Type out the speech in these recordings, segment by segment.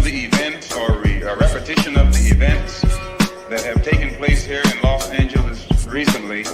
the events or a repetition of the events that have taken place here in Los Angeles recently,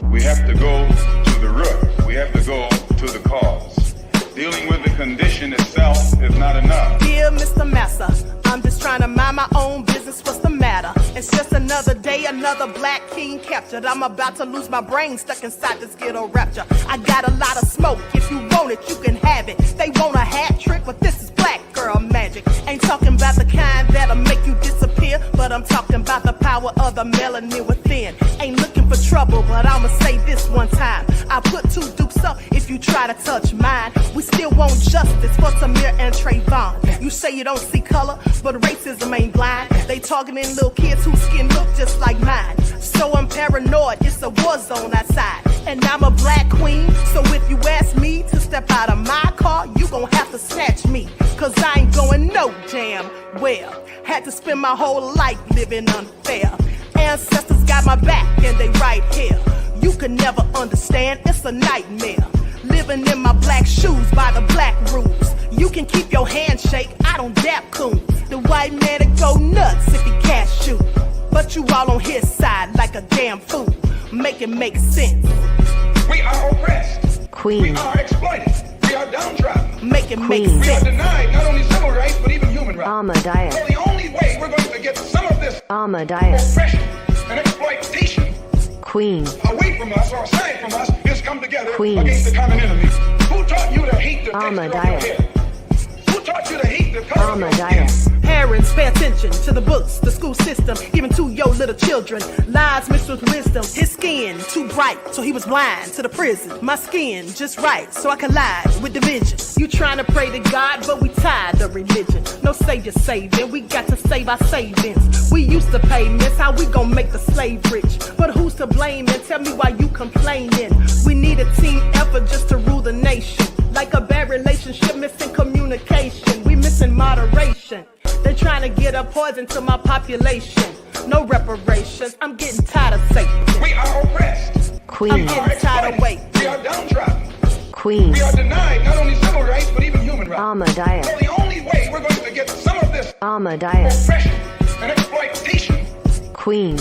we have to go to the root. We have to go to the cause. Dealing with the condition itself is not enough. Dear Mr. Massa, I'm just trying to mind my own business. What's the matter? It's just another day, another black king captured. I'm about to lose my brain, stuck inside this ghetto rapture. I got a lot of smoke. If you want it, you can have it. They want a hat trick, but this is black girl magic. Ain't talking about the kind that'll make you disappear, but I'm talking about the power of the melanin within. Ain't looking for trouble, but I'ma say this one time. I put 2 dukes up if you try to touch mine. We still want justice for Samir and Trayvon. You say you don't see color, but racism ain't blind. They targeting little kids whose skin look just like mine. So I'm paranoid, it's a war zone outside. And I'm a black queen, so if you ask me to step out of my car, you gon' have to snatch me. Cause I ain't going no damn well. Had to spend my whole life living unfair. Ancestors got my back and they right here. You can never understand, it's a nightmare. Living in my black shoes by the black rules. You can keep your handshake, I don't dap coon. The white man to go nuts if he can't shoot. But you all on his side like a damn fool. Make it make sense. We are oppressed. Queen. We are exploited. We are downtrodden. Make it make We are sense. denied not only civil rights, but even human rights. Ahmadiyyah. So the only way we're going to get some of this Ahmadiyyah. oppression and exploitation Queen. away from us or aside from us is come together Queen. against the common enemy. Who taught you to hate the texture of your Ahmadiyyah. hair? Who taught you to hate the color of your skin? Ahmadiyyah. Parents, pay attention to the books, the school system, even to your little children. Lies mixed with wisdom. His skin too bright, so he was blind to the prison. My skin just right, so I collide with division. You trying to pray to God, but we tired of religion. No savior saving, we got to save our savings. We used to pay miss, how we gon' make the slave rich? But who's to blame, and tell me why you complaining? We need a team effort just to rule the nation. Like a bad relationship, missing communication. We missing moderation. They're trying to get a poison to my population. No reparations, I'm getting tired of Satan. We are oppressed. Queen. I'm getting tired of waiting. We are downtrodden. Queen. We are denied not only civil rights, but even human rights. Ahmadiyyah. So the only way we're going to get some of this Ahmadiyyah. oppression and exploitation. Queen.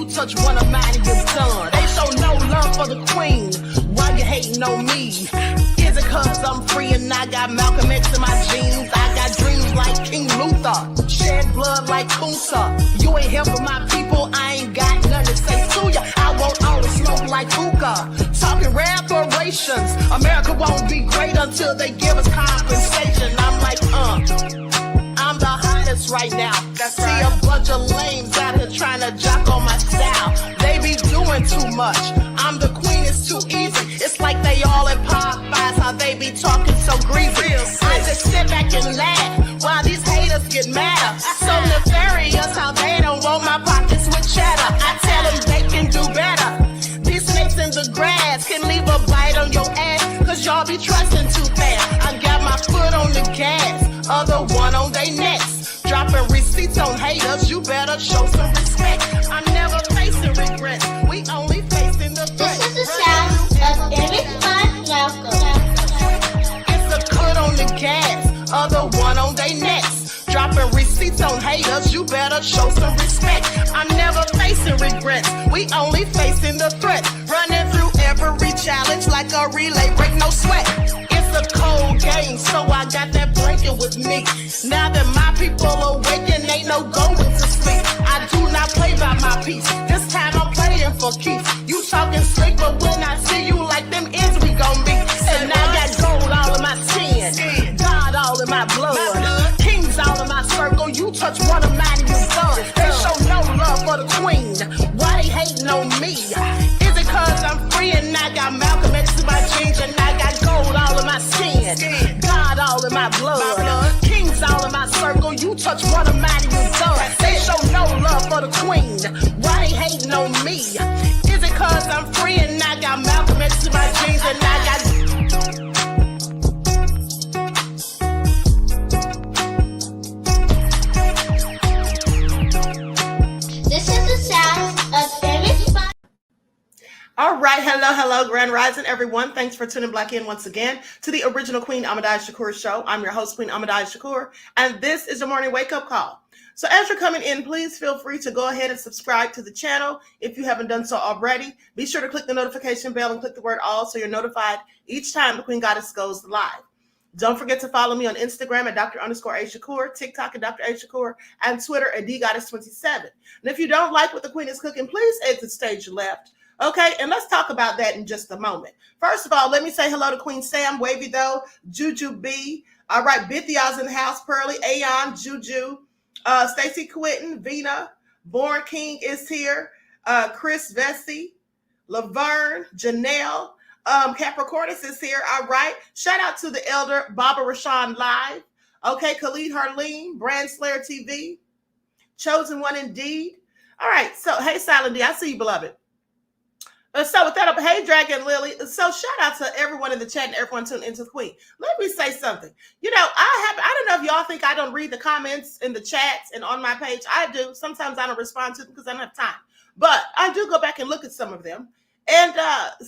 Touch one of mine and you're done. They show no love for the queen. Why you hating on me? Is it cause I'm free and I got Malcolm X in my jeans? I got dreams like King Luther, shed blood like Kunsa. You ain't helping my people, I ain't got nothing to say to ya. I want all the smoke like hookah. Talking reparations. America won't be great until they give us compensation. I'm like, I'm the hottest right now. See a bunch of lames out here trying to jock on my style. They be doing too much. I'm the queen, it's too easy. It's like they all in Popeyes, how they be talking so greasy. I just sit back and laugh while these haters get mad. So nefarious how they don't want my pockets with cheddar. I tell them they can do better. These snakes in the grass can leave a bite on your ass, cause y'all be trusting too fast. I got my foot on the gas, other one on they necks. Dropping receipts on haters, you better show some respect. I'm never facing regrets, we only facing the threat. This is the sound of everyone welcome. It's a cut on the gas, other one on they necks. Dropping receipts on haters, you better show some respect. I'm never facing regrets, we only facing the threat. Running through every challenge like a relay, break no sweat. It's a cold game, so I got that blanket with me. Now that my people awaken, ain't no going to sleep. I do not play by my piece, this time I'm playing for keeps. You talking slick, but when I see you like them ends, we gon' meet. And I got gold all in my skin, God all in my blood, kings all in my circle. You touch one of mine, you done. They show no love for the queen. Why they hating on me? Is it cause I'm free and I got Malcolm X in my jeans and I got gold all in my skin? Why they hating on me? Is it cause I'm free and I got Malcolm X in my jeans and I got... This is the sound of Emmett. All right, hello, Grand Rising, everyone. Thanks for tuning back in once again to the original Queen Ahmadiyyah Shakur show. I'm your host, Queen Ahmadiyyah Shakur, and this is your morning wake-up call. So as you're coming in, please feel free to go ahead and subscribe to the channel if you haven't done so already. Be sure to click the notification bell and click the word all so you're notified each time the Queen Goddess goes live. Don't forget to follow me on Instagram at Dr._A_Shakur, TikTok at Dr. A Shakur, and Twitter at DGoddess27. And if you don't like what the Queen is cooking, please exit stage left. Okay, and let's talk about that in just a moment. First of all, let me say hello to Queen Sam, Wavy Though, Juju B. All right, Bithia's in the house, Pearly, Aeon, Juju, Stacy Quinton, Vina, Born King is here, Chris Vesey, Laverne, Janelle, Capricornus is here. All right, shout out to the elder Baba Rashawn Live. Okay, Khalid Harleen, Brand Slayer TV, Chosen One Indeed. All right, so hey, Silent D, I see you, beloved. So with that, hey, Dragon Lily. So shout out to everyone in the chat and everyone tuned into the Queen. Let me say something. You know, I don't know if y'all think I don't read the comments in the chats and on my page. I do. Sometimes I don't respond to them because I don't have time. But I do go back and look at some of them. And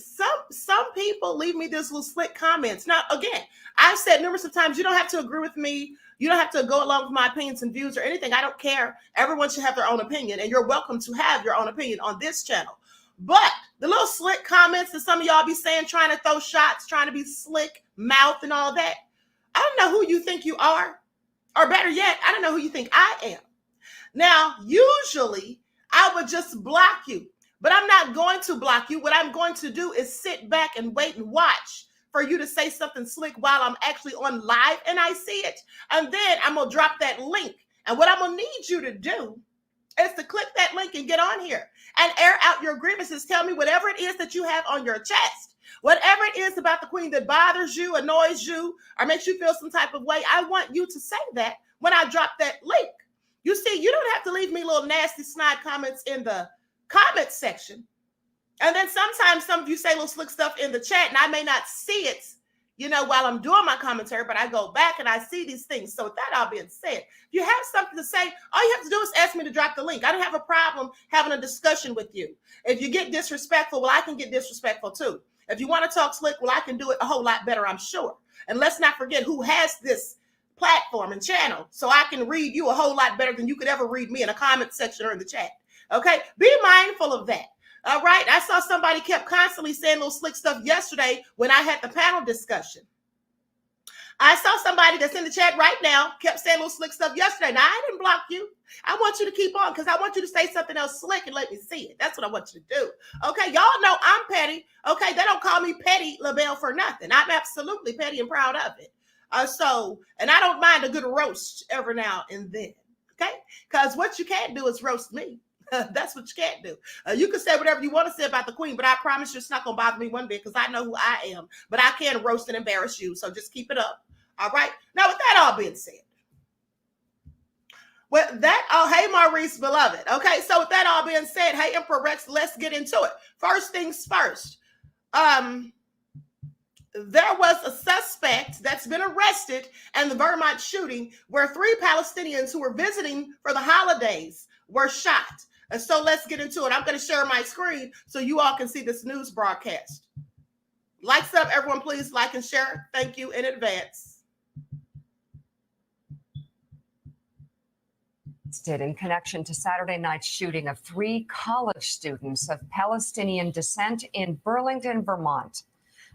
some people leave me this little slick comments. Now, again, I've said numerous of times, you don't have to agree with me. You don't have to go along with my opinions and views or anything. I don't care. Everyone should have their own opinion. And you're welcome to have your own opinion on this channel. But the little slick comments that some of y'all be saying, trying to throw shots, trying to be slick mouth and all that. I don't know who you think you are. Or better yet, I don't know who you think I am. Now, usually I would just block you, but I'm not going to block you. What I'm going to do is sit back and wait and watch for you to say something slick while I'm actually on live and I see it. And then I'm going to drop that link. And what I'm going to need you to do is to click that link and get on here and air out your grievances. Tell me whatever it is that you have on your chest, whatever it is about the Queen that bothers you, annoys you, or makes you feel some type of way. I want you to say that when I drop that link. You see, you don't have to leave me little nasty snide comments in the comment section. And then sometimes some of you say little slick stuff in the chat and I may not see it, you know, while I'm doing my commentary, but I go back and I see these things. So with that all being said, if you have something to say, all you have to do is ask me to drop the link. I don't have a problem having a discussion with you. If you get disrespectful, well, I can get disrespectful too. If you want to talk slick, well, I can do it a whole lot better, I'm sure. And let's not forget who has this platform and channel, so I can read you a whole lot better than you could ever read me in a comment section or in the chat. Okay, be mindful of that. All right, I saw somebody kept constantly saying little slick stuff yesterday when I had the panel discussion. I saw somebody that's in the chat right now kept saying little slick stuff yesterday. Now, I didn't block you. I want you to keep on because I want you to say something else slick and let me see it. That's what I want you to do. Okay, y'all know I'm petty. Okay, they don't call me Petty LaBelle for nothing. I'm absolutely petty and proud of it. And I don't mind a good roast every now and then. Okay, because what you can't do is roast me. That's what you can't do. You can say whatever you want to say about the Queen, but I promise you it's not going to bother me one bit because I know who I am. But I can roast and embarrass you, so just keep it up. All right? Now, with that all being said, hey, Maurice, beloved. Okay, so with that all being said, hey, Emperor Rex, let's get into it. First things first. There was a suspect that's been arrested in the Vermont shooting where 3 Palestinians who were visiting for the holidays were shot. And so let's get into it. I'm going to share my screen so you all can see this news broadcast. Likes up, everyone, please like and share. Thank you in advance. In connection to Saturday night's shooting of 3 college students of Palestinian descent in Burlington, Vermont.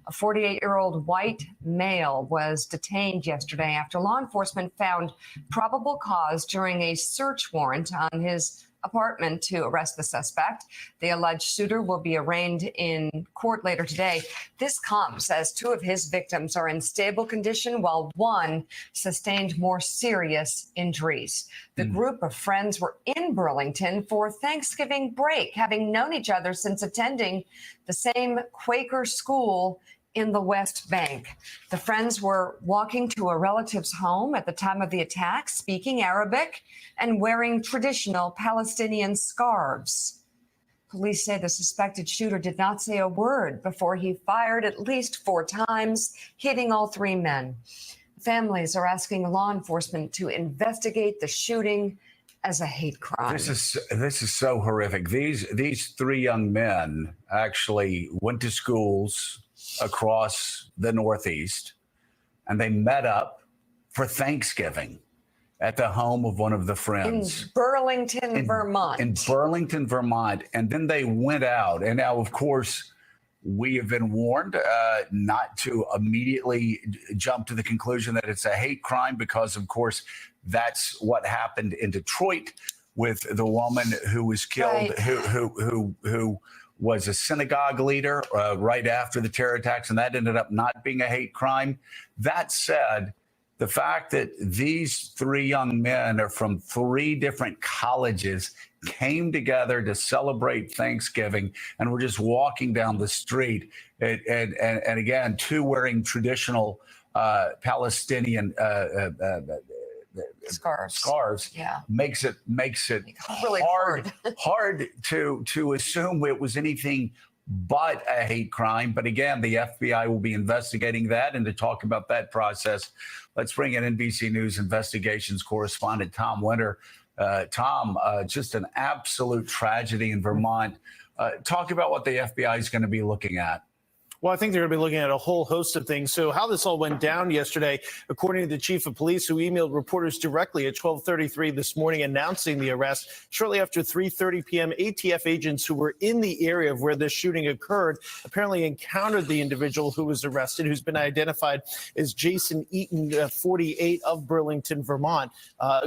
A 48-year-old white male was detained yesterday after law enforcement found probable cause during a search warrant on his apartment to arrest the suspect. The alleged shooter will be arraigned in court later today. This comes as 2 of his victims are in stable condition while 1 sustained more serious injuries. The group of friends were in Burlington for Thanksgiving break, having known each other since attending the same Quaker school in the West Bank. The friends were walking to a relative's home at the time of the attack, speaking Arabic and wearing traditional Palestinian scarves. Police say the suspected shooter did not say a word before he fired at least 4 times, hitting all 3 men. Families are asking law enforcement to investigate the shooting as a hate crime. This is so horrific. These 3 young men actually went to schools across the Northeast, and they met up for Thanksgiving at the home of one of the friends. In Burlington, Vermont. In Burlington, Vermont. And then they went out. And now, of course, we have been warned not to immediately jump to the conclusion that it's a hate crime because, of course, that's what happened in Detroit with the woman who was killed, right. who was a synagogue leader right after the terror attacks, and that ended up not being a hate crime. That said, the fact that these 3 young men are from 3 different colleges came together to celebrate Thanksgiving and were just walking down the street, and again, 2 wearing traditional Palestinian scarves. Yeah, makes it really hard to assume it was anything but a hate crime. But again, the FBI will be investigating that. And to talk about that process, let's bring in NBC News investigations correspondent Tom Winter. Tom, just an absolute tragedy in Vermont. Talk about what the FBI is going to be looking at. Well, I think they're going to be looking at a whole host of things. So how this all went down yesterday, according to the chief of police, who emailed reporters directly at 12:33 this morning announcing the arrest, shortly after 3:30 p.m., ATF agents who were in the area of where this shooting occurred apparently encountered the individual who was arrested, who's been identified as Jason Eaton, 48, of Burlington, Vermont,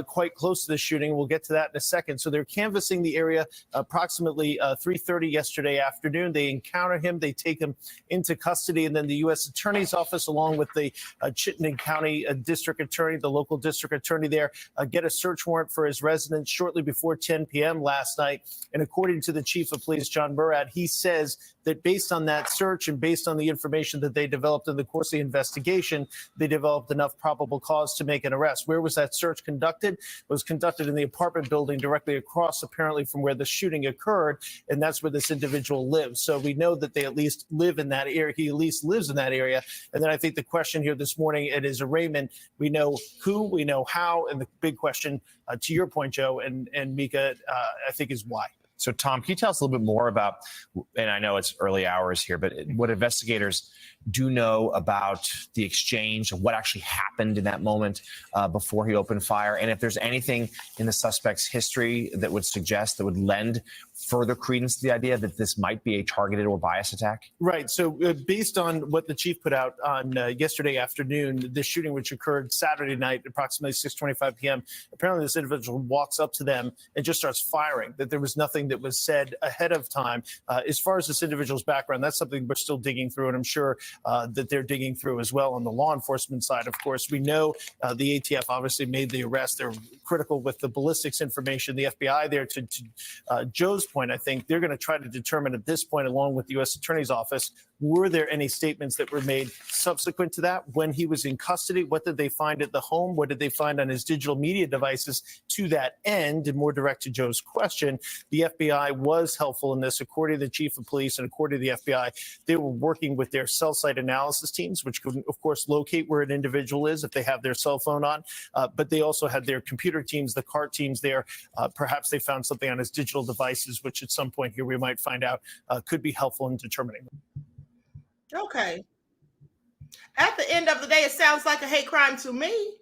quite close to the shooting. We'll get to that in a second. So they're canvassing the area approximately 3:30 yesterday afternoon. They encounter him. They take him into custody, and then the U.S. Attorney's Office, along with the Chittenden County District Attorney, the local district attorney there, get a search warrant for his residence shortly before 10 p.m. last night. And according to the chief of police, John Murad, he says that based on that search and based on the information that they developed in the course of the investigation, they developed enough probable cause to make an arrest. Where was that search conducted? It was conducted in the apartment building directly across, apparently, from where the shooting occurred, and that's where this individual lives. So we know that they at least live in that area. He at least lives in that area. And then I think the question here this morning, it is arraignment. We know who, we know how, and the big question, to your point, Joe and Mika, I think is why. So, Tom, can you tell us a little bit more about, and I know it's early hours here, but what investigators do know about the exchange of what actually happened in that moment before he opened fire, and if there's anything in the suspect's history that would suggest, that would lend further credence to the idea that this might be a targeted or biased attack? Right. So based on what the chief put out on yesterday afternoon, the shooting, which occurred Saturday night, approximately 6:25 p.m., apparently this individual walks up to them and just starts firing, that there was nothing that was said ahead of time. As far as this individual's background, that's something we're still digging through, and I'm sure that they're digging through as well on the law enforcement side. Of course, we know the ATF obviously made the arrest. They're critical with the ballistics information. The FBI there, to Joe's point, I think they're going to try to determine at this point, along with the U.S. Attorney's Office, were there any statements that were made subsequent to that when he was in custody? What did they find at the home? What did they find on his digital media devices to that end? And more direct to Joe's question, the FBI was helpful in this. According to the chief of police and according to the FBI, they were working with their cell site analysis teams, which could, of course, locate where an individual is if they have their cell phone on. But they also had their computer teams, the CART teams there. Perhaps they found something on his digital devices, which at some point here we might find out could be helpful in determining them. Okay. At the end of the day, it sounds like a hate crime to me.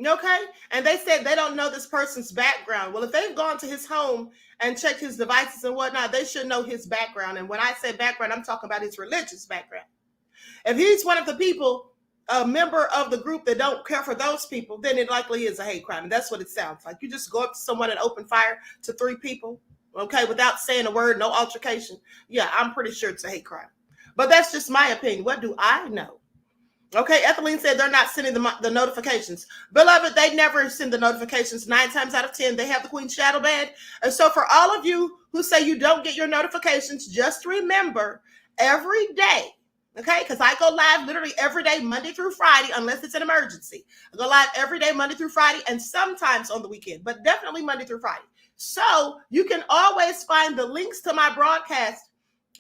Okay. And they said they don't know this person's background. Well, if they've gone to his home and checked his devices and whatnot, they should know his background. And when I say background, I'm talking about his religious background. If he's one of the people, a member of the group that don't care for those people, then it likely is a hate crime. And that's what it sounds like. You just go up to someone and open fire to 3 people, okay, without saying a word, no altercation. Yeah, I'm pretty sure it's a hate crime. But that's just my opinion. What do I know? Okay, Ethelene said they're not sending the notifications. Beloved, they never send the notifications. 9 times out of 10, they have the Queen's shadow band. And so for all of you who say you don't get your notifications, just remember every day Okay, because I go live literally every day, Monday through Friday, unless it's an emergency. I go live every day, Monday through Friday, and sometimes on the weekend, but definitely Monday through Friday. So you can always find the links to my broadcast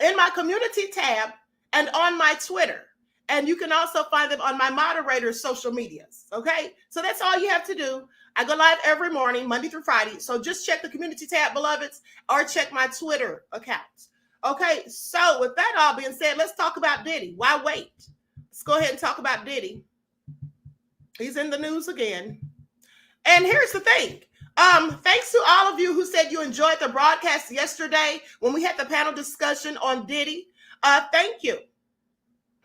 in my community tab and on my Twitter. And you can also find them on my moderator's social medias. Okay, so that's all you have to do. I go live every morning, Monday through Friday. So just check the community tab, beloveds, or check my Twitter accounts. Okay, so with that all being said, let's talk about Diddy. Why wait? Let's go ahead and talk about Diddy. He's in the news again. And here's the thing. Thanks to all of you who said you enjoyed the broadcast yesterday when we had the panel discussion on Diddy. Thank you.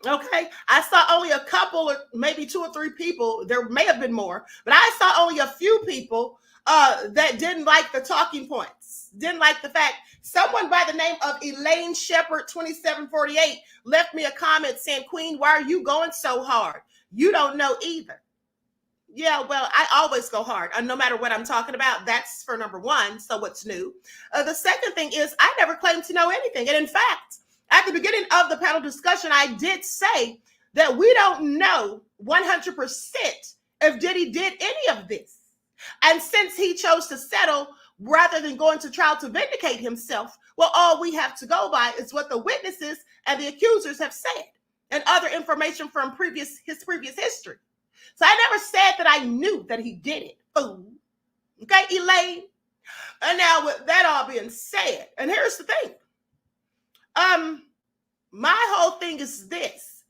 Okay, I saw only a couple or maybe 2 or 3 people. There may have been more, but I saw only a few people that didn't like the talking points, didn't like the fact. Someone by the name of Elaine Shepherd 2748 left me a comment saying, Queen, why are you going so hard? You don't know either. Yeah, well, I always go hard, no matter what I'm talking about. That's for number one. So what's new? The second thing is I never claimed to know anything. And in fact, at the beginning of the panel discussion, I did say that we don't know 100% if Diddy did any of this. And since he chose to settle rather than going to trial to vindicate himself, well, all we have to go by is what the witnesses and the accusers have said and other information from his previous history. So I never said that I knew that he did it. Fool. Okay, Elaine? And now with that all being said, and here's the thing. My whole thing is this: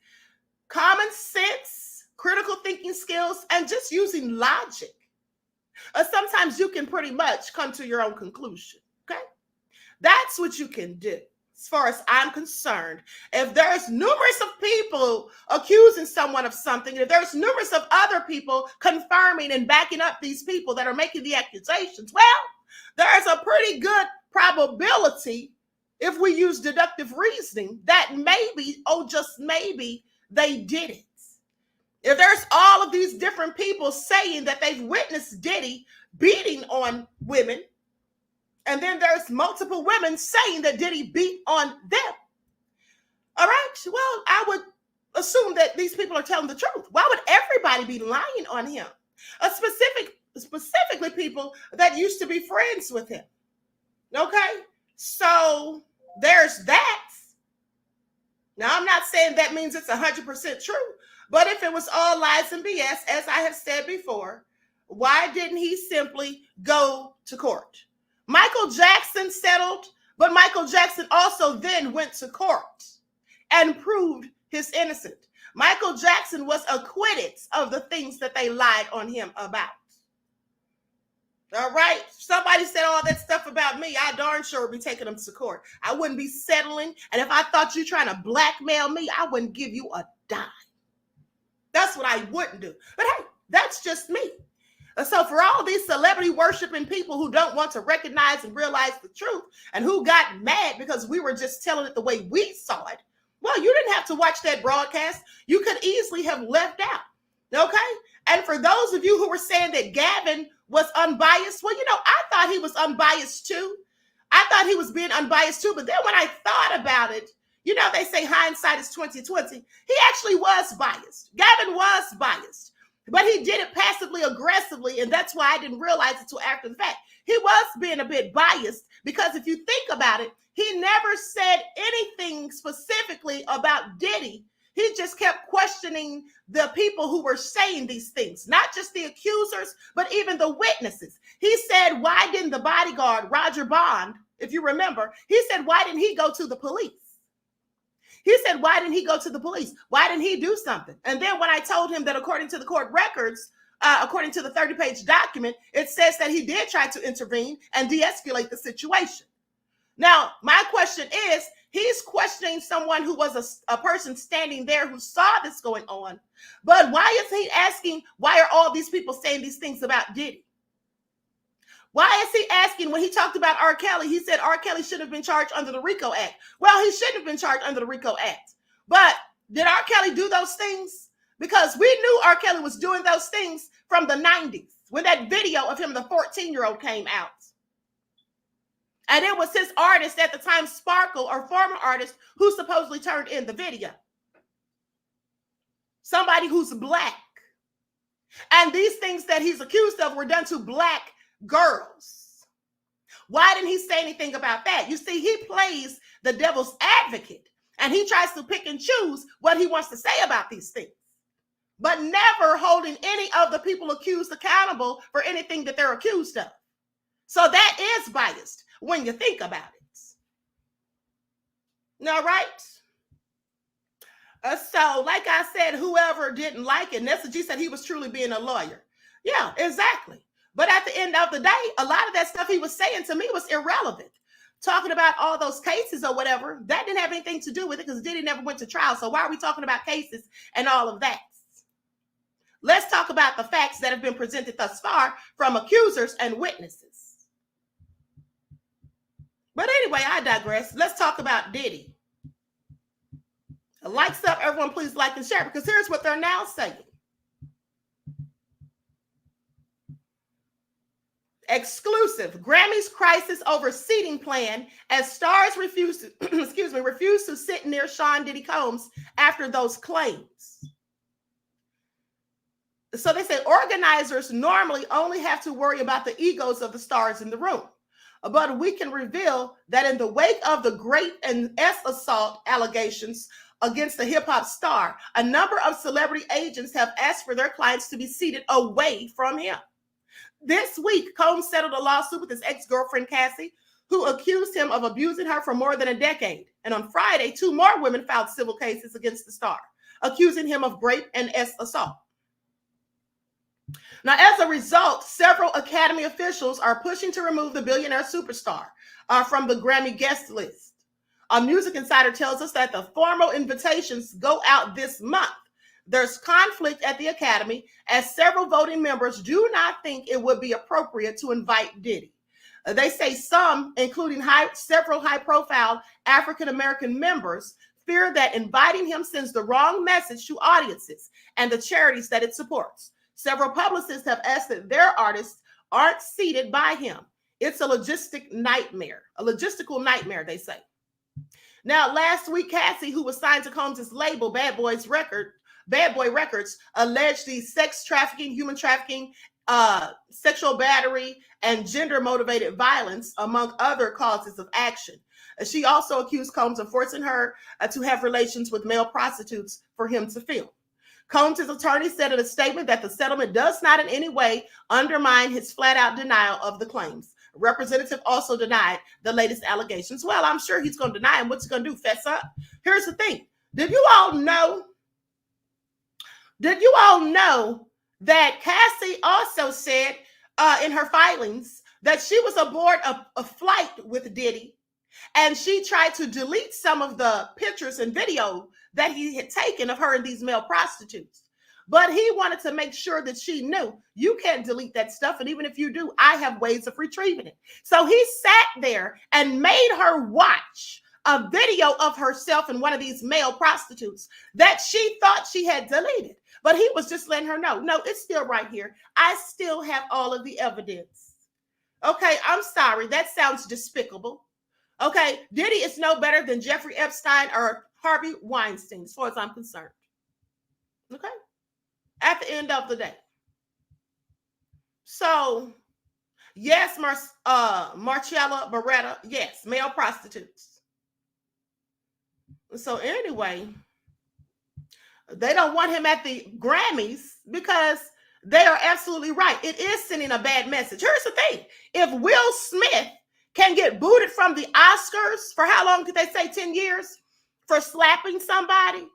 common sense, critical thinking skills, and just using logic. Sometimes you can pretty much come to your own conclusion. Okay, that's what you can do. As far as I'm concerned, if there's numerous of people accusing someone of something, if there's numerous of other people confirming and backing up these people that are making the accusations, well, there's a pretty good probability, if we use deductive reasoning, that maybe, oh, just maybe, they did it. If there's all of these different people saying that they've witnessed Diddy beating on women, and then there's multiple women saying that Diddy beat on them. All right, well, I would assume that these people are telling the truth. Why would everybody be lying on him? Specifically people that used to be friends with him. Okay, so there's that. Now, I'm not saying that means it's 100% true, but if it was all lies and BS, as I have said before, why didn't he simply go to court? Michael Jackson settled, but Michael Jackson also then went to court and proved his innocence. Michael Jackson was acquitted of the things that they lied on him about. All right. Somebody said all that stuff about me. I darn sure would be taking them to court. I wouldn't be settling. And if I thought you trying to blackmail me, I wouldn't give you a dime. That's what I wouldn't do. But hey, that's just me. So for all these celebrity worshiping people who don't want to recognize and realize the truth and who got mad because we were just telling it the way we saw it, well, you didn't have to watch that broadcast. You could easily have left out. Okay. And for those of you who were saying that Gavin was unbiased, well, I thought he was unbiased too. I thought he was being unbiased too. But then when I thought about it, they say hindsight is 20/20. He actually was biased. Gavin was biased, but he did it passively aggressively. And that's why I didn't realize it until after the fact. He was being a bit biased because if you think about it, he never said anything specifically about Diddy. He just kept questioning the people who were saying these things, not just the accusers, but even the witnesses. He said, why didn't the bodyguard, Roger Bond, if you remember, he said, why didn't he go to the police? He said, why didn't he go to the police? Why didn't he do something? And then when I told him that according to the court records, according to the 30-page document, it says that he did try to intervene and de-escalate the situation. Now, my question is, he's questioning someone who was a person standing there who saw this going on. But why is he asking, why are all these people saying these things about Diddy? Why is he asking, when he talked about R. Kelly, he said R. Kelly should have been charged under the RICO Act. Well, he shouldn't have been charged under the RICO Act. But did R. Kelly do those things? Because we knew R. Kelly was doing those things from the 90s when that video of him, the 14-year-old, came out. And it was his artist at the time, Sparkle, or former artist, who supposedly turned in the video. somebody who's black. And these things that he's accused of were done to black girls. Why didn't he say anything about that? You see, he plays the devil's advocate, and he tries to pick and choose what he wants to say about these things, but never holding any of the people accused accountable for anything that they're accused of. So that is biased when you think about it. All right? So, like I said, whoever didn't like it, Nessa G said he was truly being a lawyer. Yeah, exactly. But at the end of the day, a lot of that stuff he was saying to me was irrelevant. Talking about all those cases or whatever, that didn't have anything to do with it because Diddy never went to trial. So why are we talking about cases and all of that? Let's talk about the facts that have been presented thus far from accusers and witnesses. But anyway, I digress. Let's talk about Diddy. Likes up, everyone, please like and share, because here's what they're now saying. Exclusive: Grammys crisis over seating plan as stars refuse to refuse to sit near Sean Diddy Combs after those claims. So they say organizers normally only have to worry about the egos of the stars in the room. But we can reveal that in the wake of the Great and S assault allegations against the hip-hop star, a number of celebrity agents have asked for their clients to be seated away from him. This week, Combs settled a lawsuit with his ex-girlfriend, Cassie, who accused him of abusing her for more than a decade. And on Friday, 2 more women filed civil cases against the star, accusing him of rape and S assault. Now, as a result, several Academy officials are pushing to remove the billionaire superstar from the Grammy guest list. A Music Insider tells us that the formal invitations go out this month. There's conflict at the Academy as several voting members do not think it would be appropriate to invite Diddy. They say some, including several high-profile African-American members, fear that inviting him sends the wrong message to audiences and the charities that it supports. Several publicists have asked that their artists aren't seated by him. It's a logistical nightmare, they say. Now, last week, Cassie, who was signed to Combs' label, Bad Boy Records, alleged the sex trafficking, human trafficking, sexual battery, and gender-motivated violence, among other causes of action. She also accused Combs of forcing her to have relations with male prostitutes for him to film. Combs' attorney said in a statement that the settlement does not in any way undermine his flat-out denial of the claims. Representative also denied the latest allegations. Well, I'm sure he's going to deny them. What's he going to do? Fess up? Here's the thing. Did you all know that Cassie also said in her filings that she was aboard a flight with Diddy, and she tried to delete some of the pictures and video that he had taken of her and these male prostitutes? But he wanted to make sure that she knew you can't delete that stuff. And even if you do, I have ways of retrieving it. So he sat there and made her watch a video of herself and one of these male prostitutes that she thought she had deleted. But he was just letting her know, no, it's still right here. I still have all of the evidence. Okay, I'm sorry. That sounds despicable. Okay, Diddy is no better than Jeffrey Epstein or Harvey Weinstein, as far as I'm concerned. Okay? At the end of the day. So, yes, Marcella Beretta, yes, male prostitutes. So anyway, they don't want him at the Grammys because they are absolutely right. It is sending a bad message. Here's the thing. If Will Smith can get booted from the Oscars for how long did they say, 10 years? For slapping somebody?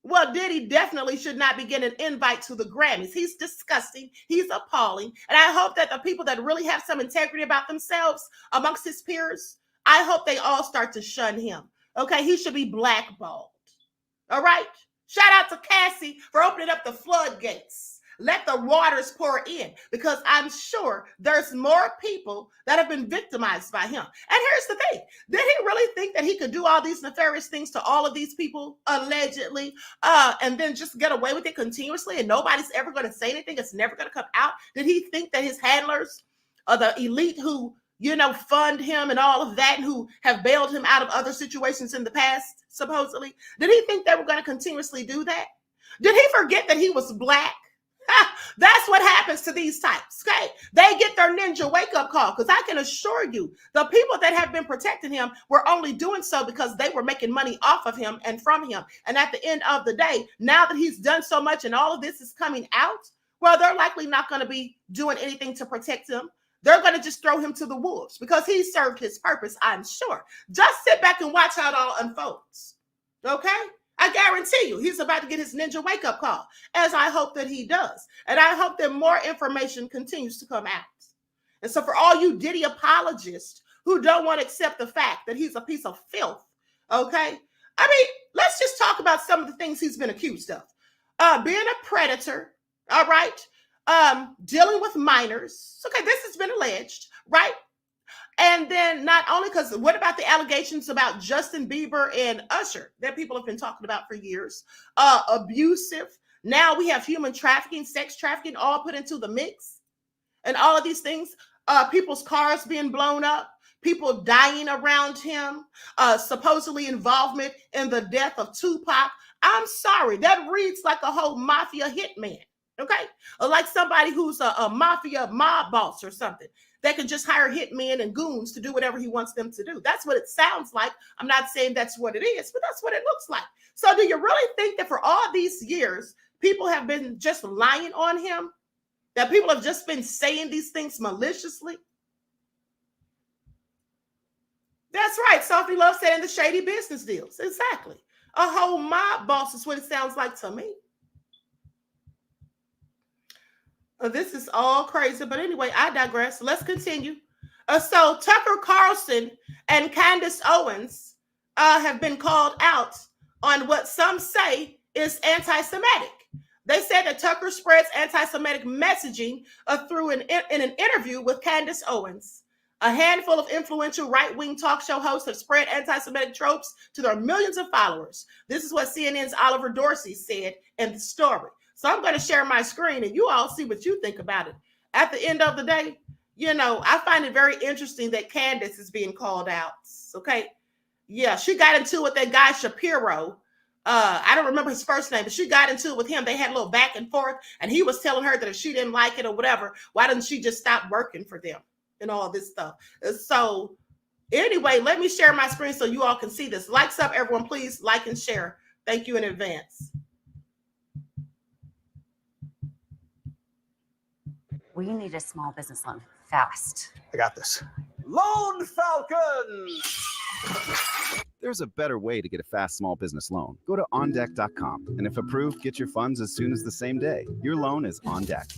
Well, Diddy definitely should not be getting an invite to the Grammys. He's disgusting. He's appalling. And I hope that the people that really have some integrity about themselves amongst his peers, I hope they all start to shun him. Okay, he should be blackballed. All right? Shout out to Cassie for opening up the floodgates. Let the waters pour in, because I'm sure there's more people that have been victimized by him. And here's the thing. Did he really think that he could do all these nefarious things to all of these people, allegedly, and then just get away with it continuously and nobody's ever going to say anything? It's never going to come out. Did he think that his handlers, the elite who, fund him and all of that, and who have bailed him out of other situations in the past, supposedly, did he think they were going to continuously do that? Did he forget that he was black? That's what happens to these types, okay? They get their ninja wake-up call, because I can assure you, the people that have been protecting him were only doing so because they were making money off of him and from him. And at the end of the day, now that he's done so much and all of this is coming out, well, they're likely not going to be doing anything to protect him. They're going to just throw him to the wolves because he served his purpose, I'm sure. Just sit back and watch how it all unfolds, okay? I guarantee you he's about to get his ninja wake-up call, as I hope that he does. And I hope that more information continues to come out. And so for all you Diddy apologists who don't want to accept the fact that he's a piece of filth, okay? I mean, let's just talk about some of the things he's been accused of. Being a predator, all right? Dealing with minors. Okay, this has been alleged, right? And then not only, because what about the allegations about Justin Bieber and Usher that people have been talking about for years? Abusive. Now we have human trafficking, sex trafficking, all put into the mix. And all of these things, people's cars being blown up, people dying around him, supposedly involvement in the death of Tupac. I'm sorry, that reads like a whole mafia hitman, okay? Or like somebody who's a mafia mob boss or something. They can just hire hitmen and goons to do whatever he wants them to do. That's what it sounds like. I'm not saying that's what it is, but that's what it looks like. So do you really think that for all these years, people have been just lying on him? That people have just been saying these things maliciously? That's right. Sophie Love said in the shady business deals. Exactly. A whole mob boss is what it sounds like to me. This is all crazy, but anyway, I digress. Let's continue. So Tucker Carlson and Candace Owens have been called out on what some say is anti-Semitic. They said that Tucker spreads anti-Semitic messaging through in an interview with Candace Owens. A handful of influential right-wing talk show hosts have spread anti-Semitic tropes to their millions of followers. This is what CNN's Oliver Dorsey said in the story. So I'm going to share my screen and you all see what you think about it. At the end of the day, you know, I find it very interesting that Candace is being called out. Okay. Yeah, she got into it with that guy Shapiro. I don't remember his first name, but she got into it with him. They had a little back and forth and he was telling her that if she didn't like it or whatever, why didn't she just stop working for them and all this stuff? So anyway, let me share my screen so you all can see this. Likes up, everyone, please like and share. Thank you in advance. We need a small business loan fast. I got this. Loan Falcon! There's a better way to get a fast small business loan. Go to ondeck.com, and if approved, get your funds as soon as the same day. Your loan is on deck.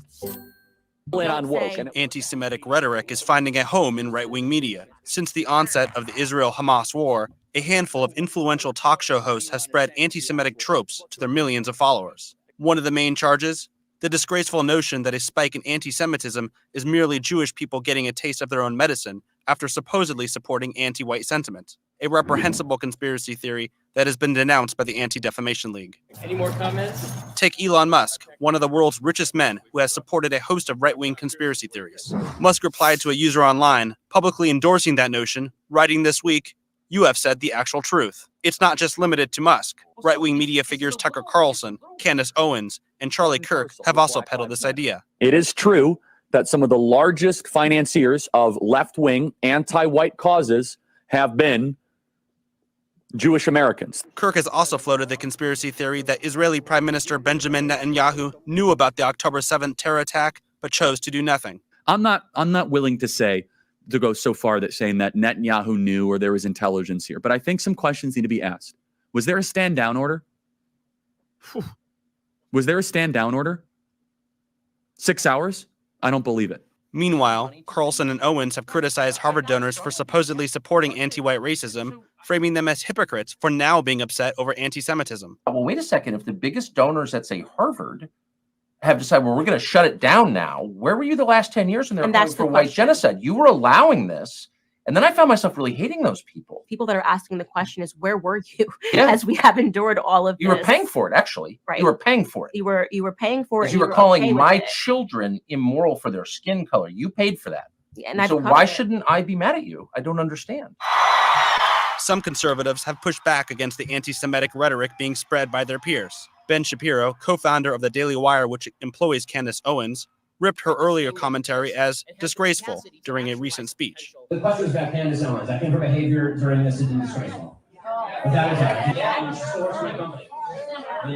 Anti-Semitic rhetoric is finding a home in right-wing media. Since the onset of the Israel-Hamas war, a handful of influential talk show hosts have spread anti-Semitic tropes to their millions of followers. One of the main charges? The disgraceful notion that a spike in anti-Semitism is merely Jewish people getting a taste of their own medicine after supposedly supporting anti-white sentiment, a reprehensible conspiracy theory that has been denounced by the Anti-Defamation League. Any more comments? Take Elon Musk, one of the world's richest men who has supported a host of right-wing conspiracy theories. Musk replied to a user online, publicly endorsing that notion, writing this week, "You have said the actual truth." It's not just limited to Musk. Right-wing media figures Tucker Carlson, Candace Owens, and Charlie Kirk have also peddled this idea. It is true that some of the largest financiers of left-wing anti-white causes have been Jewish Americans. Kirk has also floated the conspiracy theory that Israeli Prime Minister Benjamin Netanyahu knew about the October 7th terror attack, but chose to do nothing. I'm not willing to go so far that saying that Netanyahu knew or there was intelligence here, but I think some questions need to be asked. Was there a stand down order? Was there a stand down order? 6 hours? I don't believe it. Meanwhile, Carlson and Owens have criticized Harvard donors for supposedly supporting anti-white racism, framing them as hypocrites for now being upset over anti-Semitism. Well, wait a second. If the biggest donors at, say, Harvard have decided, well, we're going to shut it down now, where were you the last 10 years when they were calling for white genocide? You were allowing this. And then I found myself really hating those people. People that are asking the question is, where were you as we have endured all of this? You were paying for it, actually. Right. You were paying for it. You were paying for it. You were calling my children immoral for their skin color. You paid for that. And so why shouldn't I be mad at you? I don't understand. Some conservatives have pushed back against the anti-Semitic rhetoric being spread by their peers. Ben Shapiro, co-founder of the Daily Wire, which employs Candace Owens, ripped her earlier commentary as disgraceful during a recent speech. The question is about Candace Owens. I think her behavior during this is disgraceful. Without a doubt. Yeah, she still works for my company.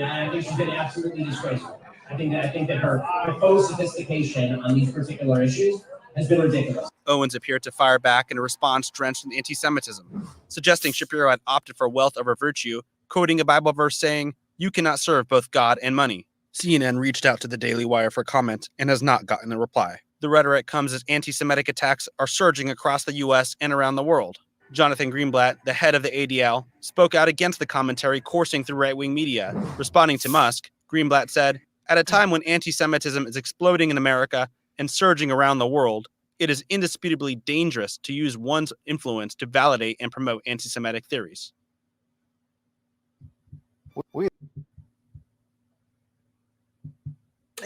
I think she's been absolutely disgraceful. I think that her proposed sophistication on these particular issues has been ridiculous. Owens appeared to fire back in a response drenched in anti-Semitism, suggesting Shapiro had opted for wealth over virtue, quoting a Bible verse saying, "You cannot serve both God and money." CNN reached out to the Daily Wire for comment and has not gotten a reply. The rhetoric comes as anti-Semitic attacks are surging across the U.S. and around the world. Jonathan Greenblatt, the head of the ADL, spoke out against the commentary coursing through right-wing media. Responding to Musk, Greenblatt said, "At a time when anti-Semitism is exploding in America and surging around the world, it is indisputably dangerous to use one's influence to validate and promote anti-Semitic theories."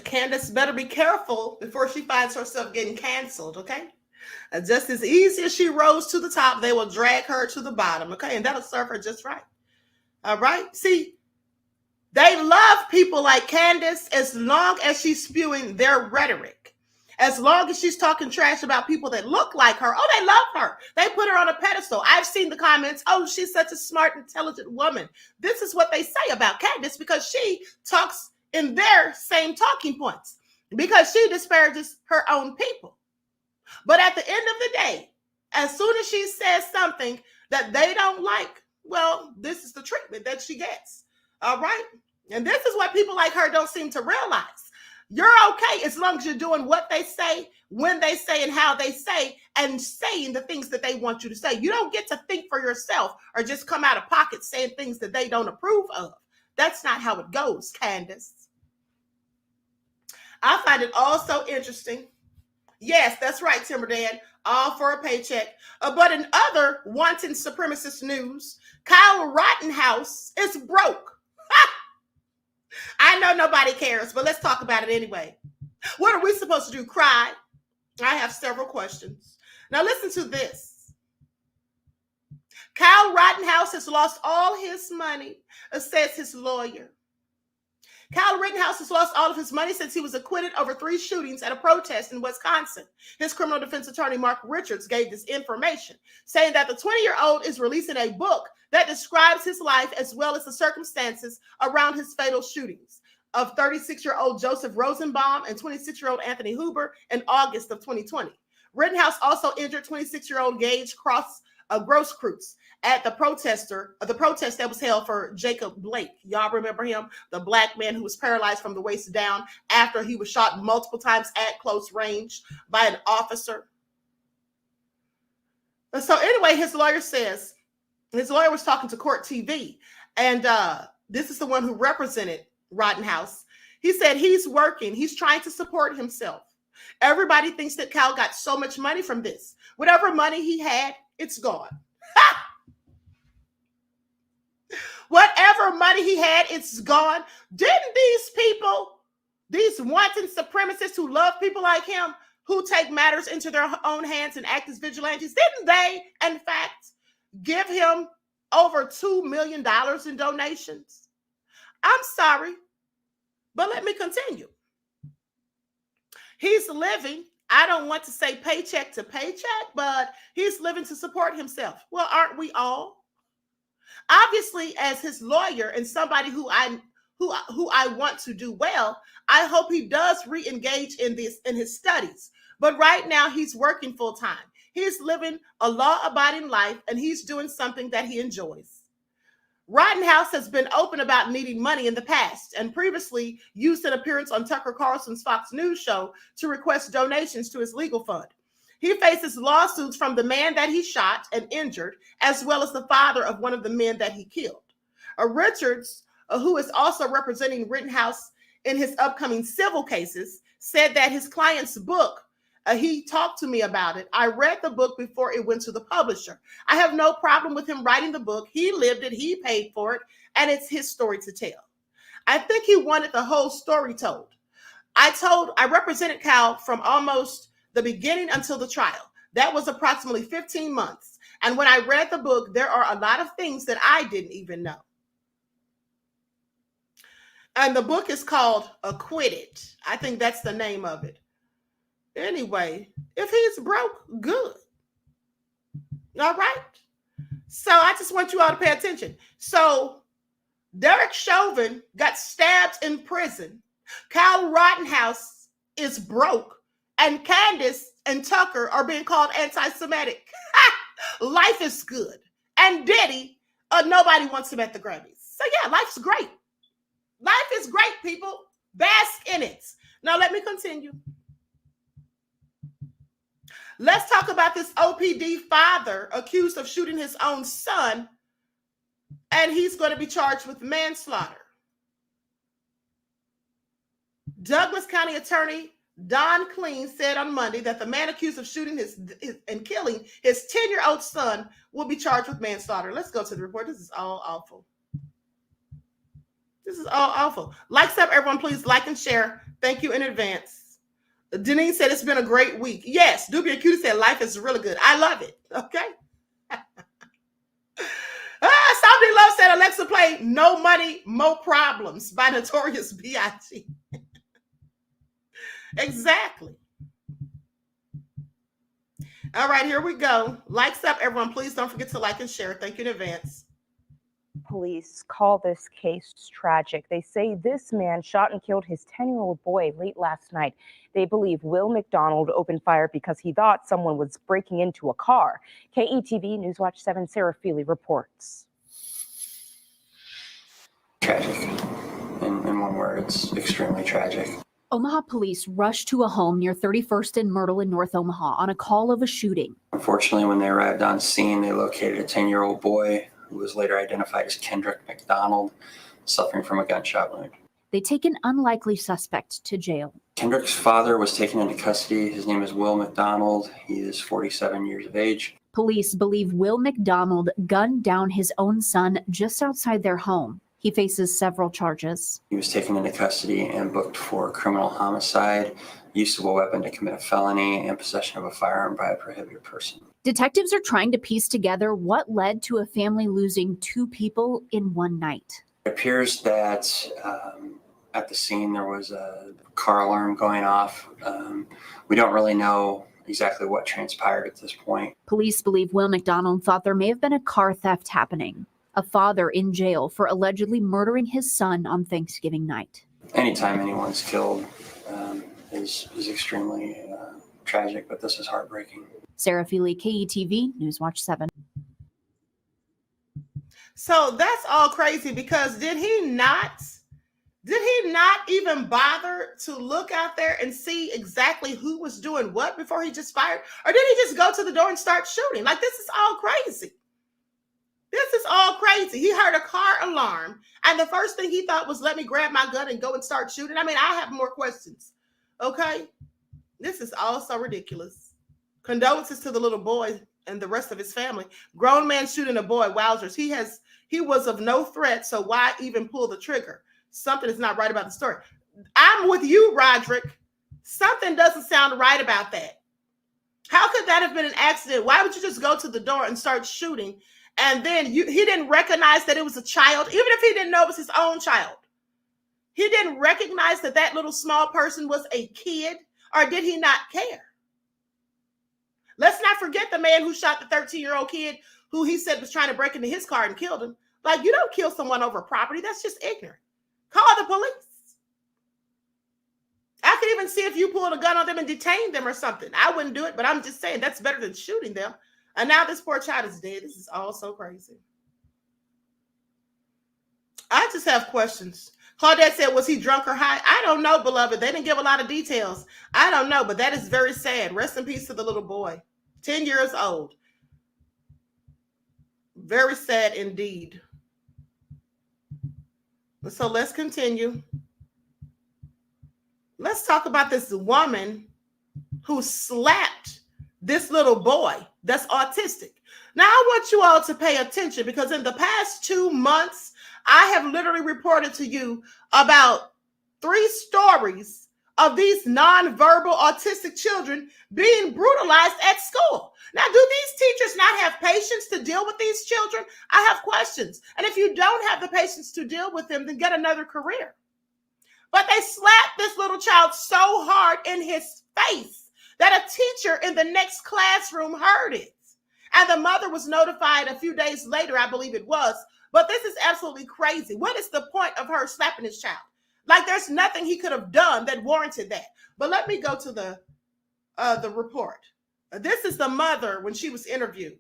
Candace better be careful before she finds herself getting canceled, okay? Just as easy as she rose to the top, they will drag her to the bottom, okay? And that'll serve her just right. All right? See, they love people like Candace as long as she's spewing their rhetoric. As long as she's talking trash about people that look like her, oh, they love her. They put her on a pedestal. I've seen the comments, oh, she's such a smart, intelligent woman. This is what they say about Candace because she talks in their same talking points, because she disparages her own people. But at the end of the day, as soon as she says something that they don't like, well, this is the treatment that she gets. All right? And this is what people like her don't seem to realize. You're okay as long as you're doing what they say, when they say, and how they say, and saying the things that they want you to say. You don't get to think for yourself or just come out of pocket saying things that they don't approve of. That's not how it goes, Candace. I find it also interesting. Yes, that's right, Timberdan. All for a paycheck. But in other wanton supremacist news, Kyle Rittenhouse is broke. I know nobody cares, but let's talk about it anyway. What are we supposed to do? Cry? I have several questions. Now listen to this. Kyle Rittenhouse has lost all his money, says his lawyer. Kyle Rittenhouse has lost all of his money since he was acquitted over 3 shootings at a protest in Wisconsin. His criminal defense attorney, Mark Richards, gave this information, saying that the 20-year-old is releasing a book that describes his life as well as the circumstances around his fatal shootings of 36-year-old Joseph Rosenbaum and 26-year-old Anthony Huber in August of 2020. Rittenhouse also injured 26-year-old Gage Grosskreutz at the protest that was held for Jacob Blake. Y'all remember him? The black man who was paralyzed from the waist down after he was shot multiple times at close range by an officer. So anyway, his lawyer was talking to Court TV, and this is the one who represented Rittenhouse. He said he's working. He's trying to support himself. Everybody thinks that Kyle got so much money from this. Whatever money he had, it's gone. Whatever money he had, it's gone. Didn't these people, these wanton supremacists who love people like him, who take matters into their own hands and act as vigilantes, didn't they, in fact, give him over $2 million in donations? I'm sorry, but let me continue. He's living, I don't want to say paycheck to paycheck, but he's living to support himself. Well, aren't we all? Obviously, as his lawyer and somebody who I want to do well, I hope he does re-engage in his studies. But right now, he's working full time. He's living a law-abiding life, and he's doing something that he enjoys. Rittenhouse has been open about needing money in the past and previously used an appearance on Tucker Carlson's Fox News show to request donations to his legal fund. He faces lawsuits from the man that he shot and injured, as well as the father of one of the men that he killed. Richards, who is also representing Rittenhouse in his upcoming civil cases, said that his client's book, he talked to me about it. I read the book before it went to the publisher. I have no problem with him writing the book. He lived it, he paid for it, and it's his story to tell. I think he wanted the whole story told. I represented Kyle from almost the beginning until the trial. That was approximately 15 months. And when I read the book, there are a lot of things that I didn't even know. And the book is called Acquitted. I think that's the name of it. Anyway, if he's broke, good. All right. So I just want you all to pay attention. So Derek Chauvin got stabbed in prison. Kyle Rittenhouse is broke. And Candace and Tucker are being called anti-Semitic. Life is good. And Diddy, nobody wants him at the Grammys. So yeah, life's great. Life is great, people. Bask in it. Now let me continue. Let's talk about this OPD father accused of shooting his own son, and he's going to be charged with manslaughter. Douglas County Attorney Don Clean said on Monday that the man accused of shooting and killing his 10-year-old son will be charged with manslaughter. Let's go to the report. This is all awful. This is all awful. Likes up, everyone. Please like and share. Thank you in advance. Denise said it's been a great week. Yes, Dubia Cutie said life is really good. I love it. Okay. Somebody Love said Alexa play No Money, Mo Problems by Notorious B.I.G. Exactly. All right, here we go. Likes up, everyone. Please don't forget to like and share. Thank you in advance. Police call this case tragic. They say this man shot and killed his 10-year-old boy late last night. They believe Will McDonald opened fire because he thought someone was breaking into a car. KETV Newswatch 7 Sarah Feely reports. Tragic. In one word, it's extremely tragic. Omaha police rushed to a home near 31st and Myrtle in North Omaha on a call of a shooting. Unfortunately, when they arrived on scene, they located a 10-year-old boy who was later identified as Kendrick McDonald, suffering from a gunshot wound. They take an unlikely suspect to jail. Kendrick's father was taken into custody. His name is Will McDonald. He is 47 years of age. Police believe Will McDonald gunned down his own son just outside their home. He faces several charges. He was taken into custody and booked for criminal homicide, use of a weapon to commit a felony, and possession of a firearm by a prohibited person. Detectives are trying to piece together what led to a family losing 2 people in one night. It appears that at the scene there was a car alarm going off. We don't really know exactly what transpired at this point. Police believe Will McDonald thought there may have been a car theft happening. A father in jail for allegedly murdering his son on Thanksgiving night. Anytime anyone's killed is extremely tragic, but this is heartbreaking. Sarah Feely, KETV, Newswatch 7. So that's all crazy because did he not even bother to look out there and see exactly who was doing what before he just fired? Or did he just go to the door and start shooting? Like, this is all crazy. This is all crazy. He heard a car alarm, and the first thing he thought was, let me grab my gun and go and start shooting. I mean, I have more questions. Okay? This is all so ridiculous. Condolences to the little boy and the rest of his family. Grown man shooting a boy. Wowzers. He was of no threat, so why even pull the trigger? Something is not right about the story. I'm with you, Roderick. Something doesn't sound right about that. How could that have been an accident? Why would you just go to the door and start shooting? And then he didn't recognize that it was a child, even if he didn't know it was his own child. He didn't recognize that that little small person was a kid, or did he not care? Let's not forget the man who shot the 13-year-old kid who he said was trying to break into his car and killed him. Like, you don't kill someone over property. That's just ignorant. Call the police. I could even see if you pulled a gun on them and detained them or something. I wouldn't do it, but I'm just saying that's better than shooting them. And now this poor child is dead. This is all so crazy. I just have questions. Claudette said, was he drunk or high? I don't know, beloved. They didn't give a lot of details. I don't know, but that is very sad. Rest in peace to the little boy. 10 years old. Very sad indeed. So let's continue. Let's talk about this woman who slapped this little boy that's autistic. Now, I want you all to pay attention because in the past 2 months, I have literally reported to you about 3 stories of these nonverbal autistic children being brutalized at school. Now, do these teachers not have patience to deal with these children? I have questions. And if you don't have the patience to deal with them, then get another career. But they slapped this little child so hard in his face that a teacher in the next classroom heard it. And the mother was notified a few days later, I believe it was. But this is absolutely crazy. What is the point of her slapping his child? Like, there's nothing he could have done that warranted that. But let me go to the report. This is the mother when she was interviewed.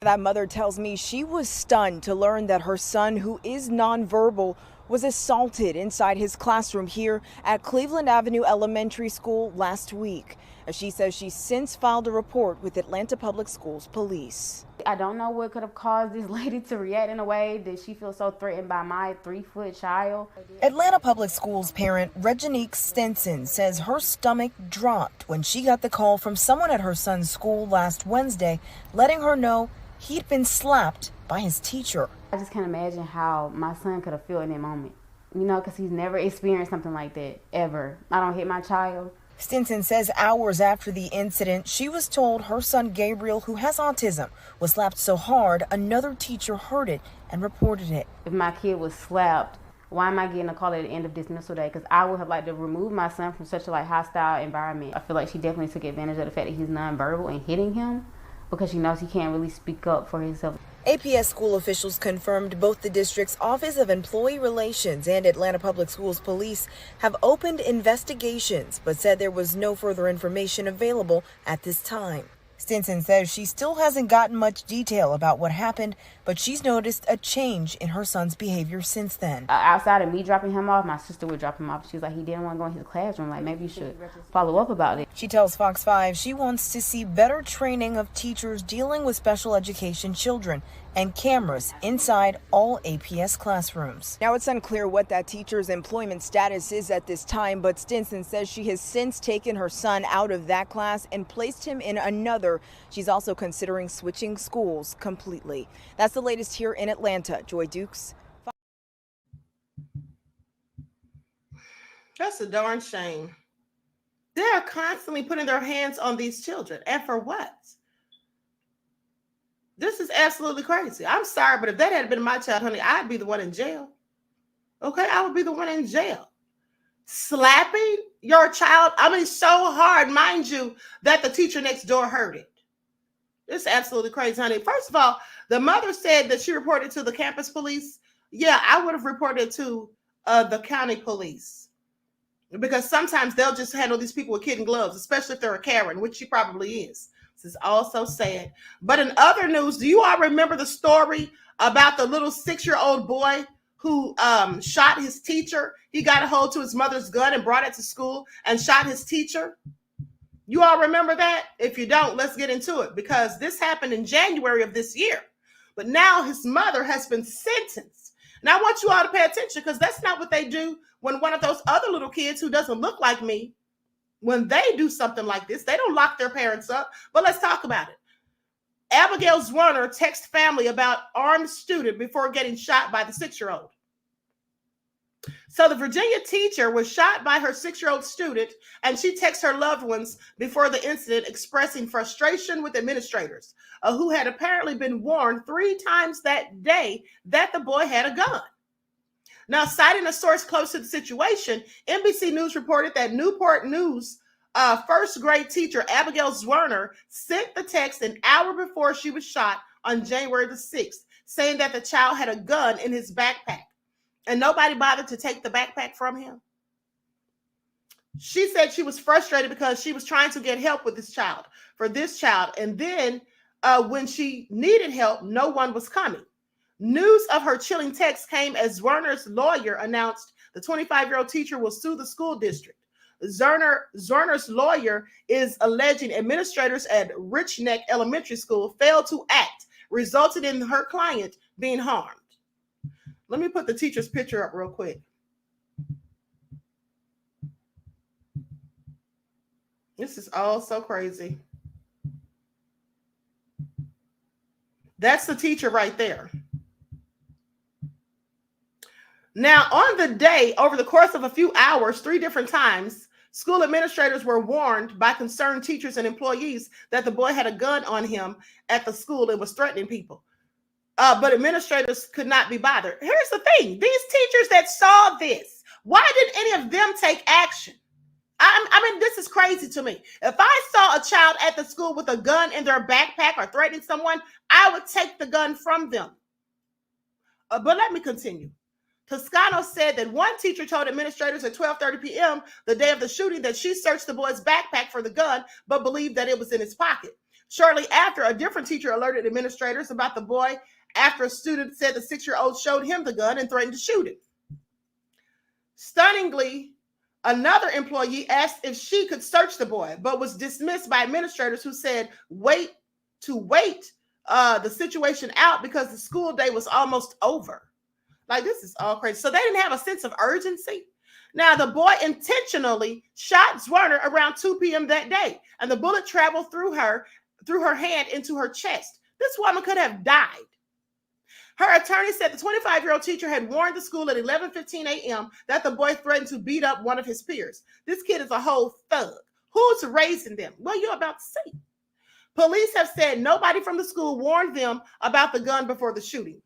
That mother tells me she was stunned to learn that her son, who is nonverbal, was assaulted inside his classroom here at Cleveland Avenue Elementary School last week. She says she's since filed a report with Atlanta Public Schools Police. I don't know what could have caused this lady to react in a way that she feels so threatened by my 3-foot child. Atlanta Public Schools parent Reginique Stinson says her stomach dropped when she got the call from someone at her son's school last Wednesday, letting her know he'd been slapped by his teacher. I just can't imagine how my son could have felt in that moment, you know, because he's never experienced something like that, ever. I don't hit my child. Stinson says hours after the incident, she was told her son Gabriel, who has autism, was slapped so hard another teacher heard it and reported it. If my kid was slapped, why am I getting a call at the end of dismissal day? Because I would have liked to remove my son from such a hostile environment. I feel like she definitely took advantage of the fact that he's nonverbal and hitting him because she knows he can't really speak up for himself. APS school officials confirmed both the district's Office of Employee Relations and Atlanta Public Schools Police have opened investigations, but said there was no further information available at this time. Stinson says she still hasn't gotten much detail about what happened, but she's noticed a change in her son's behavior since then. Outside of me dropping him off, my sister would drop him off. She was like, he didn't want to go in his classroom. Like, maybe you should follow up about it. She tells Fox 5 she wants to see better training of teachers dealing with special education children and cameras inside all APS classrooms. Now, it's unclear what that teacher's employment status is at this time, but Stinson says she has since taken her son out of that class and placed him in another. She's also considering switching schools completely. That's the latest here in Atlanta. Joy Dukes. That's a darn shame. They're constantly putting their hands on these children. And for what? This is absolutely crazy. I'm sorry, but if that had been my child, honey, I'd be the one in jail. Okay, I would be the one in jail. Slapping your child, I mean, so hard, mind you, that the teacher next door heard it. It's absolutely crazy, honey. First of all, the mother said that she reported to the campus police. Yeah, I would have reported to the county police, because sometimes they'll just handle these people with kid and gloves, especially if they're a Karen, which she probably is. This is all so sad. But in other news, do you all remember the story about the little 6-year-old boy who shot his teacher? He got a hold to his mother's gun and brought it to school and shot his teacher. You all remember that? If you don't, let's get into it, because this happened in January of this year. But now his mother has been sentenced. And I want you all to pay attention, because that's not what they do when one of those other little kids who doesn't look like me, when they do something like this, they don't lock their parents up. But let's talk about it. Abigail Zwerner texts family about armed student before getting shot by the 6-year-old. So the Virginia teacher was shot by her 6-year-old student, and she texts her loved ones before the incident expressing frustration with administrators who had apparently been warned 3 times that day that the boy had a gun. Now, citing a source close to the situation, NBC News reported that Newport News first grade teacher Abigail Zwerner sent the text an hour before she was shot on January the 6th, saying that the child had a gun in his backpack, and nobody bothered to take the backpack from him. She said she was frustrated because she was trying to get help with this child, and then when she needed help, no one was coming. News of her chilling text came as Zwerner's lawyer announced the 25-year-old teacher will sue the school district. Zwerner's lawyer is alleging administrators at Rich Neck Elementary School failed to act, resulting in her client being harmed. Let me put the teacher's picture up real quick. This is all so crazy. That's the teacher right there. Now, on the day, over the course of a few hours, 3 different times, school administrators were warned by concerned teachers and employees that the boy had a gun on him at the school and was threatening people. But administrators could not be bothered. Here's the thing. These teachers that saw this Why didn't any of them take action? I mean, this is crazy to me. If I saw a child at the school with a gun in their backpack or threatening someone, I would take the gun from them. But let me continue. Toscano said that one teacher told administrators at 12:30 p.m. the day of the shooting that she searched the boy's backpack for the gun, but believed that it was in his pocket. Shortly after, a different teacher alerted administrators about the boy after a student said the 6-year-old showed him the gun and threatened to shoot him. Stunningly, another employee asked if she could search the boy, but was dismissed by administrators who said wait the situation out because the school day was almost over. Like, this is all crazy. So they didn't have a sense of urgency. Now, the boy intentionally shot Zwerner around 2 p.m. that day, and the bullet traveled through her hand into her chest. This woman could have died. Her attorney said the 25-year-old teacher had warned the school at 11:15 a.m. that the boy threatened to beat up one of his peers. This kid is a whole thug. Who's raising them? Well, you're about to see. Police have said nobody from the school warned them about the gun before the shooting.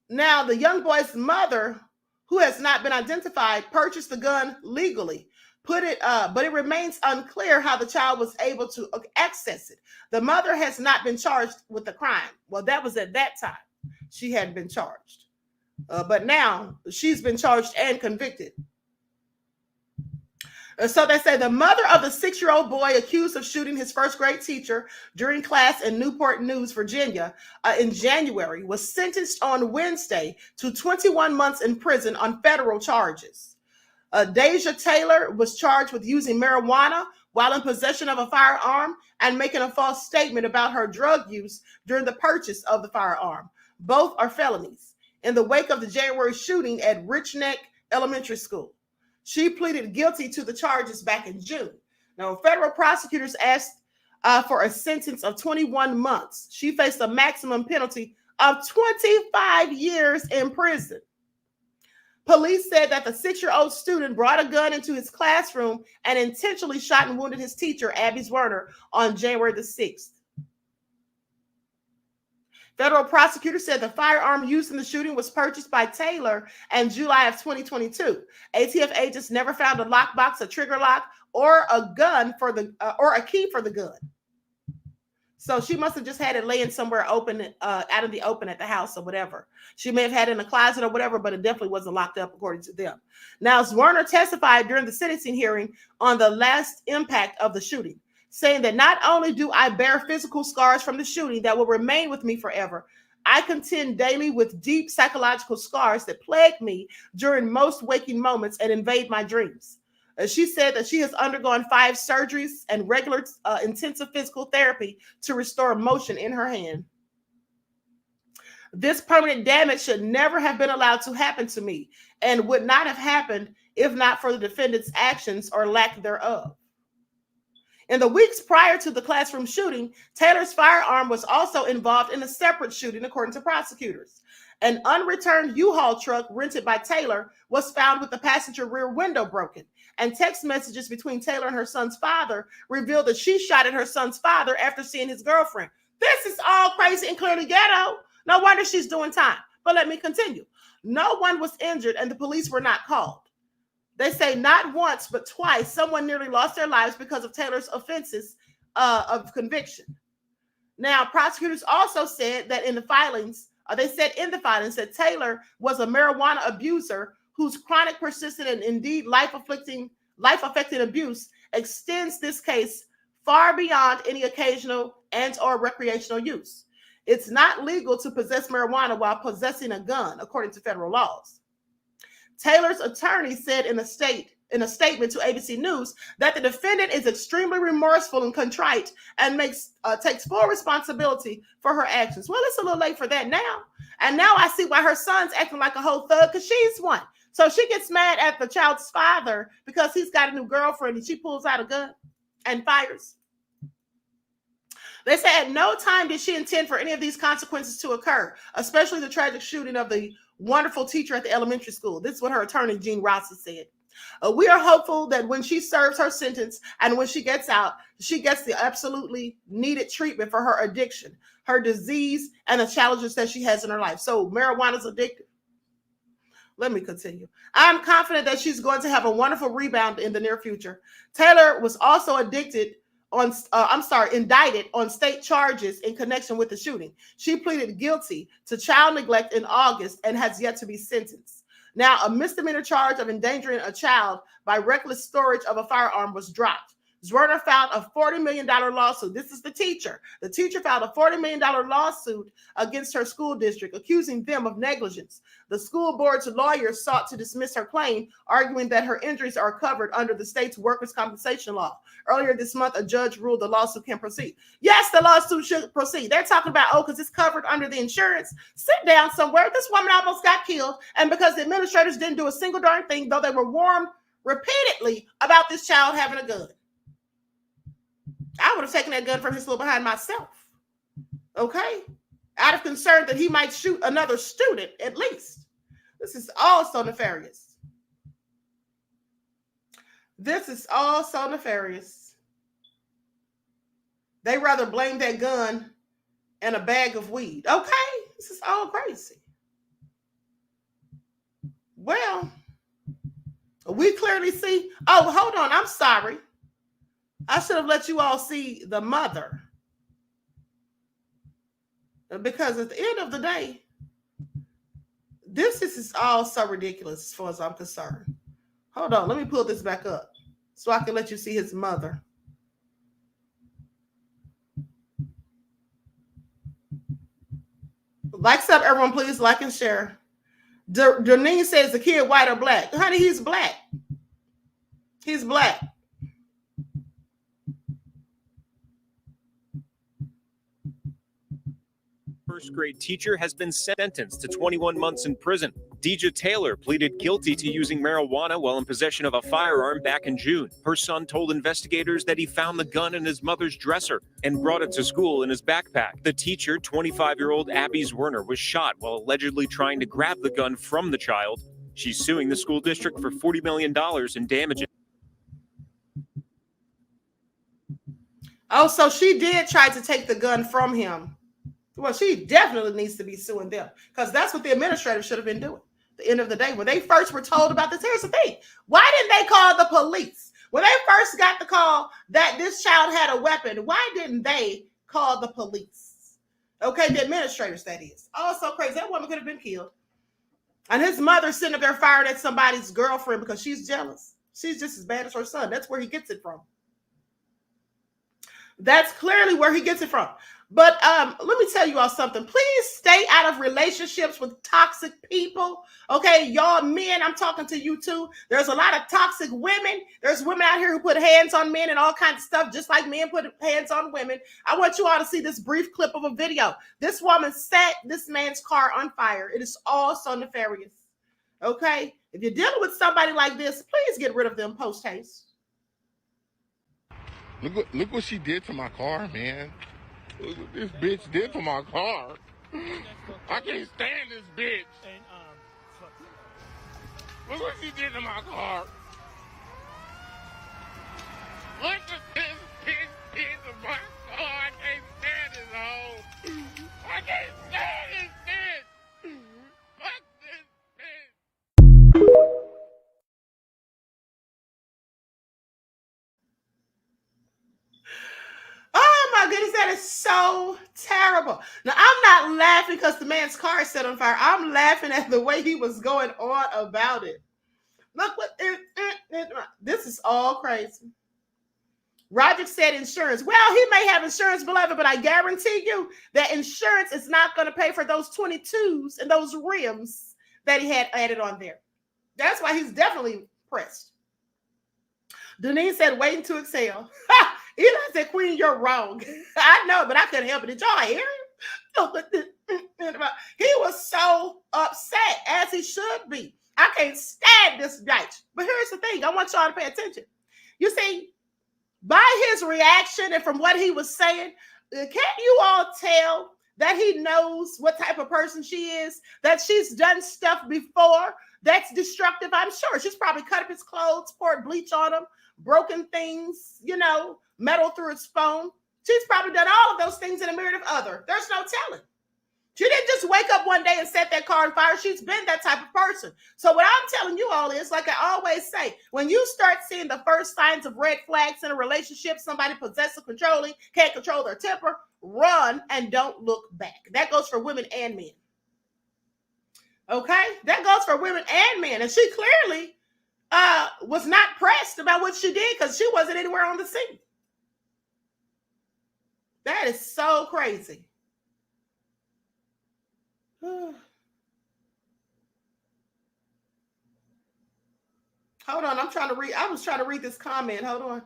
Now, the young boy's mother, who has not been identified, purchased the gun legally. But it remains unclear how the child was able to access it. The mother has not been charged with the crime. Well, that was at that time. She hadn't been charged. But now she's been charged and convicted. So they say the mother of the 6-year-old boy accused of shooting his first grade teacher during class in Newport News, Virginia, in January, was sentenced on Wednesday to 21 months in prison on federal charges. Deja Taylor was charged with using marijuana while in possession of a firearm and making a false statement about her drug use during the purchase of the firearm. Both are felonies. In the wake of the January shooting at Rich Neck Elementary School, she pleaded guilty to the charges back in June. Now, federal prosecutors asked for a sentence of 21 months. She faced a maximum penalty of 25 years in prison. Police said that the 6-year-old student brought a gun into his classroom and intentionally shot and wounded his teacher, Abby Zwerner, on January the 6th. Federal prosecutors said the firearm used in the shooting was purchased by Taylor in July of 2022. ATF agents never found a lockbox, a trigger lock, or a gun for the or a key for the gun. So she must have just had it laying somewhere open, out in the open at the house or whatever. She may have had it in a closet or whatever, but it definitely wasn't locked up according to them. Now, Zwerner testified during the sentencing hearing on the last impact of the shooting, saying that not only do I bear physical scars from the shooting that will remain with me forever, I contend daily with deep psychological scars that plague me during most waking moments and invade my dreams. She said that she has undergone 5 surgeries and regular intensive physical therapy to restore motion in her hand. This permanent damage should never have been allowed to happen to me and would not have happened if not for the defendant's actions or lack thereof. In the weeks prior to the classroom shooting, Taylor's firearm was also involved in a separate shooting, according to prosecutors. An unreturned U-Haul truck rented by Taylor was found with the passenger rear window broken, and text messages between Taylor and her son's father revealed that she shot at her son's father after seeing his girlfriend. This is all crazy and clearly ghetto. No wonder she's doing time. But let me continue. No one was injured and the police were not called. They say not once, but twice, someone nearly lost their lives because of Taylor's offenses of conviction. Now, prosecutors also said that in the filings that Taylor was a marijuana abuser whose chronic, persistent, and indeed life-affecting abuse extends this case far beyond any occasional and or recreational use. It's not legal to possess marijuana while possessing a gun, according to federal laws. Taylor's attorney said in a statement to ABC News that the defendant is extremely remorseful and contrite and takes full responsibility for her actions. Well, it's a little late for that now. And now I see why her son's acting like a whole thug, because she's one. So she gets mad at the child's father because he's got a new girlfriend and she pulls out a gun and fires. They say at no time did she intend for any of these consequences to occur, especially the tragic shooting of the wonderful teacher at the elementary school. This is what her attorney, Gene Ross, said. We are hopeful that when she serves her sentence and when she gets out, she gets the absolutely needed treatment for her addiction, her disease, and the challenges that she has in her life. So marijuana is addictive. Let me continue. I'm confident that she's going to have a wonderful rebound in the near future. Taylor was also indicted on state charges in connection with the shooting. She pleaded guilty to child neglect in August and has yet to be sentenced. Now, a misdemeanor charge of endangering a child by reckless storage of a firearm was dropped. Zwerner filed a $40 million lawsuit. This is the teacher. The teacher filed a $40 million lawsuit against her school district, accusing them of negligence. The school board's lawyer sought to dismiss her claim, arguing that her injuries are covered under the state's workers' compensation law. Earlier this month, a judge ruled the lawsuit can proceed. Yes, the lawsuit should proceed. They're talking about, because it's covered under the insurance. Sit down somewhere. This woman almost got killed, and because the administrators didn't do a single darn thing, though they were warned repeatedly about this child having a gun. I would have taken that gun from his little behind myself, okay? Out of concern that he might shoot another student, at least. This is all so nefarious. This is all so nefarious. They rather blame that gun and a bag of weed. Okay, this is all crazy. Well, we clearly see, oh, hold on, I'm sorry. I should have let you all see the mother. Because at the end of the day, this is all so ridiculous as far as I'm concerned. Hold on, let me pull this back up so I can let you see his mother. Likes up, everyone, please like and share. Denise says the kid white or black. Honey, he's black. He's black. First grade teacher has been sentenced to 21 months in prison. Deja Taylor pleaded guilty to using marijuana while in possession of a firearm back in June. Her son told investigators that he found the gun in his mother's dresser and brought it to school in his backpack. The teacher, 25-year-old Abby Zwerner, was shot while allegedly trying to grab the gun from the child. She's suing the school district for $40 million in damages. Oh, so she did try to take the gun from him. Well, she definitely needs to be suing them because that's what the administrators should have been doing. At the end of the day, when they first were told about this, here's the thing. Why didn't they call the police? When they first got the call that this child had a weapon, why didn't they call the police? Okay, the administrators, that is. Oh, so crazy. That woman could have been killed. And his mother sitting up there fired at somebody's girlfriend because she's jealous. She's just as bad as her son. That's where he gets it from. That's clearly where he gets it from. But let me tell you all something. Please stay out of relationships with toxic people. Okay, y'all men, I'm talking to you too. There's a lot of toxic women. There's women out here who put hands on men and all kinds of stuff, just like men put hands on women. I want you all to see this brief clip of a video. This woman set this man's car on fire. It is all so nefarious. Okay, if you're dealing with somebody like this, please get rid of them post haste. Look what she did to my car, man. Look what this bitch did to my car. I can't stand this bitch. Look what she did to my car. Look what this bitch did to my car. I can't stand this hoe. I can't stand this bitch. Fuck this bitch. Oh my goodness, that is so terrible. Now, I'm not laughing because the man's car is set on fire. I'm laughing at the way he was going on about it. Look what this is all crazy. Roger said insurance. Well, he may have insurance, beloved, but I guarantee you that insurance is not going to pay for those 22s and those rims that he had added on there. That's why he's definitely pressed. Denise said, waiting to exhale. Eli said, Queen, you're wrong. I know, but I couldn't help it. Did y'all hear him? He was so upset, as he should be. I can't stand this night. But here's the thing. I want y'all to pay attention. You see, by his reaction and from what he was saying, can't you all tell that he knows what type of person she is? That she's done stuff before that's destructive, I'm sure. She's probably cut up his clothes, poured bleach on him, broken things, metal through his phone. She's probably done all of those things in a myriad of other. There's no telling. She didn't just wake up one day and set that car on fire. She's been that type of person. So what I'm telling you all is, like I always say, when you start seeing the first signs of red flags in a relationship, somebody possessive, controlling, can't control their temper, run and don't look back. That goes for women and men. Okay? That goes for women and men. And she clearly was not pressed about what she did because she wasn't anywhere on the scene. That is so crazy. Hold on, I'm trying to read. I was trying to read this comment. Hold on.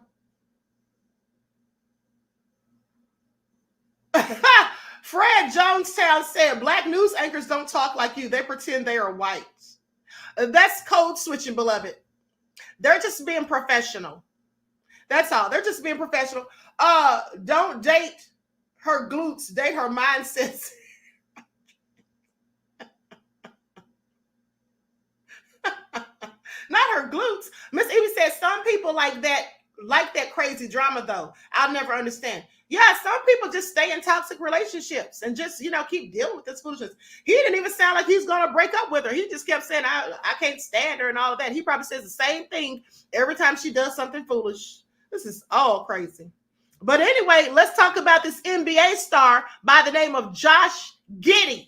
Fred Jonestown said, Black news anchors don't talk like you. They pretend they are white. That's code switching, beloved. They're just being professional. That's all. They're just being professional. Don't date her glutes. Date her mindsets. Not her glutes. Miss Evie says some people like that crazy drama though. I'll never understand. Yeah, some people just stay in toxic relationships and just, keep dealing with this foolishness. He didn't even sound like he's going to break up with her. He just kept saying, I can't stand her and all of that. He probably says the same thing every time she does something foolish. This is all crazy. But anyway, let's talk about this NBA star by the name of Josh Giddey.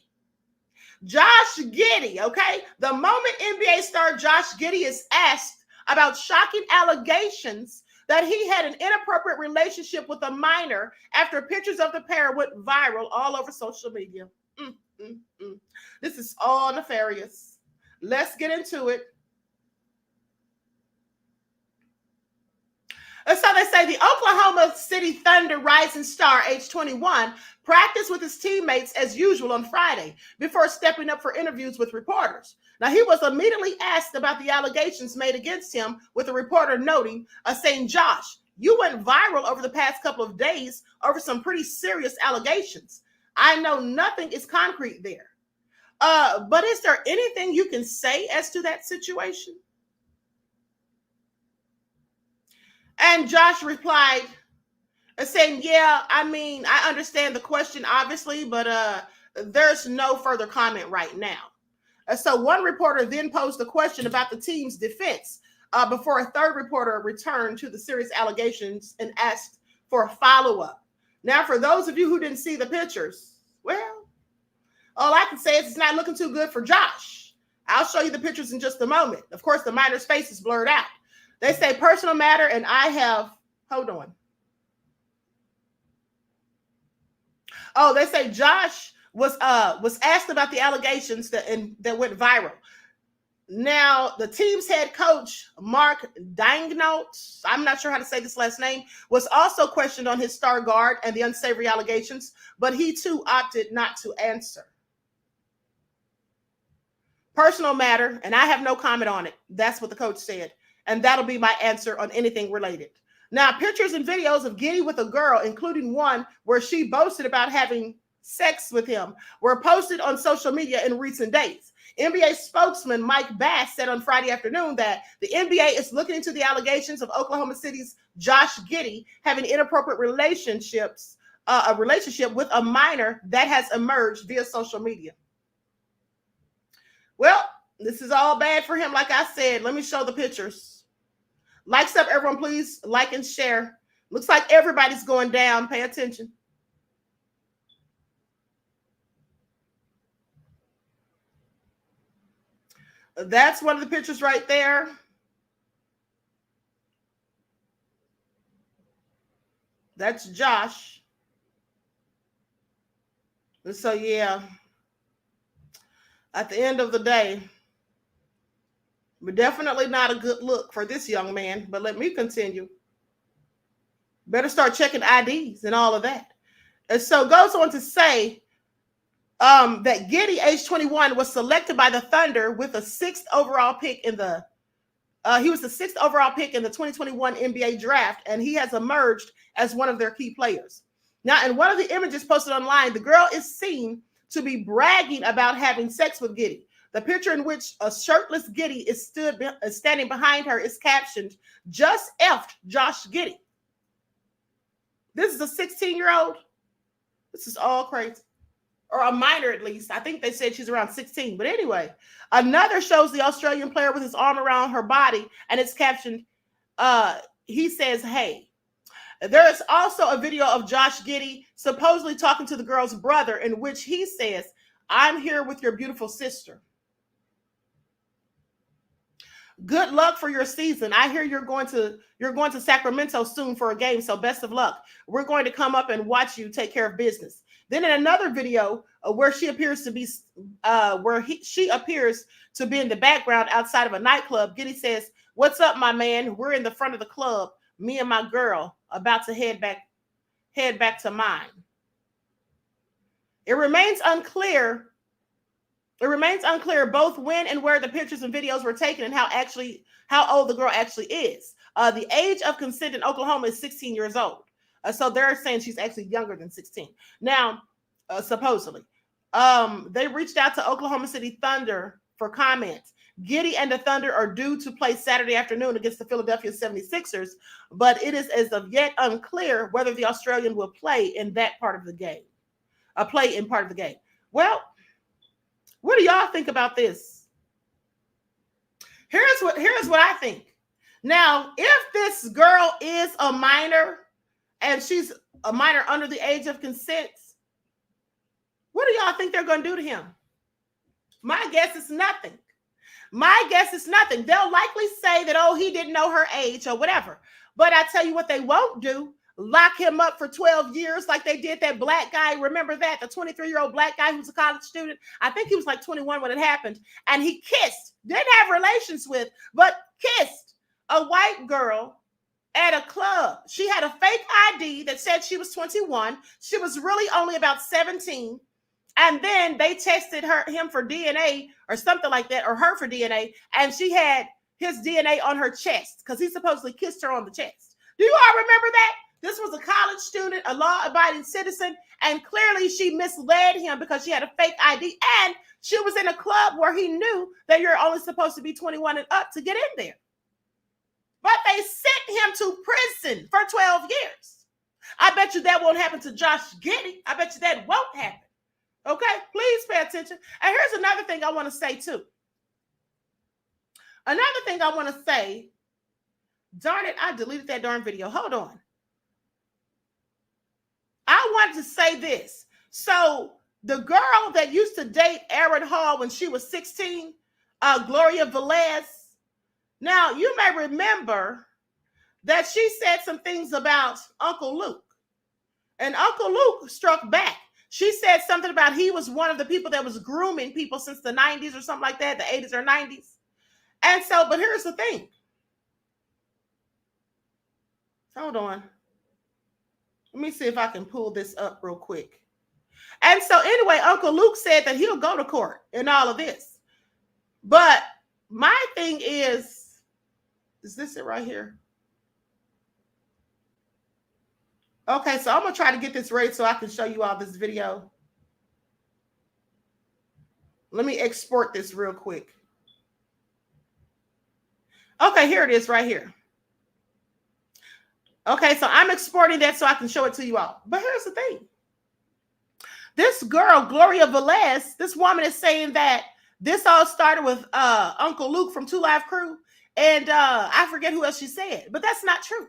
Josh Giddey, okay? The moment NBA star Josh Giddey is asked about shocking allegations that he had an inappropriate relationship with a minor after pictures of the pair went viral all over social media. This is all nefarious. Let's get into it. And so they say the Oklahoma City Thunder rising star, age 21, practiced with his teammates as usual on Friday before stepping up for interviews with reporters. Now, he was immediately asked about the allegations made against him, with a reporter noting, saying, Josh, you went viral over the past couple of days over some pretty serious allegations. I know nothing is concrete there. But is there anything you can say as to that situation? And Josh replied, saying, yeah, I mean, I understand the question, obviously, but there's no further comment right now. So one reporter then posed a question about the team's defense before a third reporter returned to the serious allegations and asked for a follow-up. Now, for those of you who didn't see the pictures, well, all I can say is it's not looking too good for Josh. I'll show you the pictures in just a moment. Of course, the minor's face is blurred out. They say personal matter, and I have, hold on. Oh, they say Josh was asked about the allegations that went viral. Now, the team's head coach, Mark Daignault, I'm not sure how to say this last name, was also questioned on his star guard and the unsavory allegations, but he too opted not to answer. Personal matter, and I have no comment on it. That's what the coach said. And that'll be my answer on anything related. Now, pictures and videos of Giddey with a girl, including one where she boasted about having sex with him, were posted on social media in recent days. NBA spokesman Mike Bass said on Friday afternoon that the NBA is looking into the allegations of Oklahoma City's Josh Giddey having inappropriate relationship with a minor that has emerged via social media. Well, this is all bad for him. Like I said, let me show the pictures. Likes up, everyone, please like and share. Looks like everybody's going down. Pay attention. That's one of the pictures right there. That's Josh. And so, yeah, at the end of the day, but definitely not a good look for this young man. But let me continue. Better start checking IDs and all of that. And so goes on to say that Giddey, age 21, was selected by the Thunder with a 6th overall pick in the he was the 6th overall pick in the 2021 NBA draft, and he has emerged as one of their key players. Now, in one of the images posted online, the girl is seen to be bragging about having sex with Giddey. The picture in which a shirtless Giddey is standing behind her is captioned, "Just effed Josh Giddey." This is a 16-year-old. This is all crazy. or a minor at least. I think they said she's around 16. But anyway, another shows the Australian player with his arm around her body, and it's captioned, he says, hey. There is also a video of Josh Giddey supposedly talking to the girl's brother, in which he says, I'm here with your beautiful sister. Good luck for your season. I hear you're going to Sacramento soon for a game, so best of luck. We're going to come up and watch you take care of business. Then in another video where she appears to be she appears to be in the background outside of a nightclub, Giddey says, what's up, my man? We're in the front of the club, me and my girl, about to head back to mine. It remains unclear both when and where the pictures and videos were taken and how old the girl actually is. The age of consent in Oklahoma is 16 years old. So they're saying she's actually younger than 16. Now, supposedly, they reached out to Oklahoma City Thunder for comments. Giddey and the Thunder are due to play Saturday afternoon against the Philadelphia 76ers, but it is as of yet unclear whether the Australian will play in that part of the game. Well, what do y'all think about this? Here's what I think. Now, if this girl is a minor and she's a minor under the age of consent, what do y'all think they're going to do to him? My guess is nothing. They'll likely say that, oh, he didn't know her age or whatever. But I tell you what they won't do, lock him up for 12 years like they did that black guy. Remember that? The 23-year-old black guy who's a college student. I think he was like 21 when it happened. And he kissed, didn't have relations with, but kissed a white girl at a club. She had a fake ID that said she was 21. She was really only about 17. And then they tested him for DNA or something like that, or her for DNA, and she had his DNA on her chest because he supposedly kissed her on the chest. Do you all remember that? This was a college student, a law-abiding citizen, and clearly she misled him because she had a fake ID, and she was in a club where he knew that you're only supposed to be 21 and up to get in there. But they sent him to prison for 12 years. I bet you that won't happen to Josh Giddey. I bet you that won't happen. Okay, please pay attention. And here's another thing I want to say too. Darn it, I deleted that darn video. Hold on. I wanted to say this. So the girl that used to date Aaron Hall when she was 16, Gloria Velez. Now, you may remember that she said some things about Uncle Luke. And Uncle Luke struck back. She said something about he was one of the people that was grooming people since the 90s or something like that, the 80s or 90s. And so, but here's the thing. Hold on. Let me see if I can pull this up real quick. And so anyway, Uncle Luke said that he'll go to court in all of this. But my thing is this it right here? Okay, so I'm going to try to get this ready so I can show you all this video. Let me export this real quick. Okay, here it is right here. Okay, so I'm exporting that so I can show it to you all. But here's the thing. This girl, Gloria Velez, this woman is saying that this all started with Uncle Luke from 2 Live Crew. And I forget who else she said, but that's not true.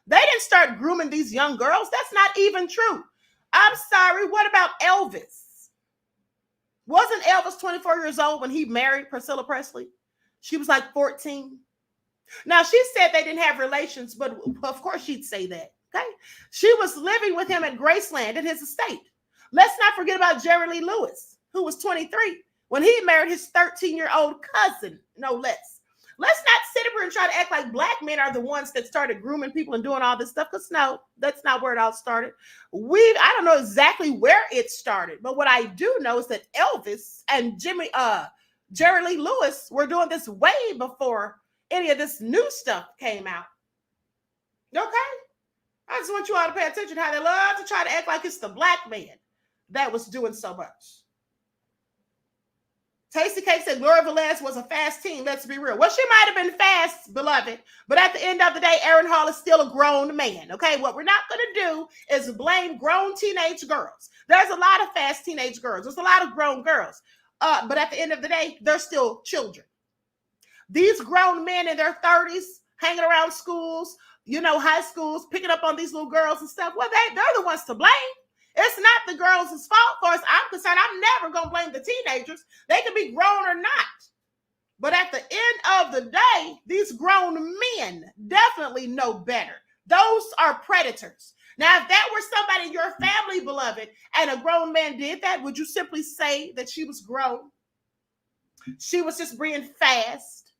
They didn't start grooming these young girls. That's not even true. I'm sorry. What about Elvis? Wasn't Elvis 24 years old when he married Priscilla Presley? She was like 14. Now, she said they didn't have relations, but of course she'd say that. Okay. She was living with him at Graceland at his estate. Let's not forget about Jerry Lee Lewis, who was 23 when he married his 13-year-old cousin, no less. Let's not sit up here and try to act like black men are the ones that started grooming people and doing all this stuff, because no, that's not where it all started. I don't know exactly where it started, but what I do know is that Elvis and Jerry Lee Lewis were doing this way before any of this new stuff came out. Okay? I just want you all to pay attention to how they love to try to act like it's the black man that was doing so much. Tasty Cake said Gloria Velez was a fast teen. Let's be real. Well, she might have been fast, beloved, but at the end of the day, Aaron Hall is still a grown man. Okay, what we're not going to do is blame grown teenage girls. There's a lot of fast teenage girls. There's a lot of grown girls, but at the end of the day, they're still children. These grown men in their 30s hanging around schools, high schools, picking up on these little girls and stuff. Well, they're the ones to blame. It's not the girls' fault. Far as I'm concerned, I'm never going to blame the teenagers. They can be grown or not. But at the end of the day, these grown men definitely know better. Those are predators. Now, if that were somebody in your family, beloved, and a grown man did that, would you simply say that she was grown? She was just being fast.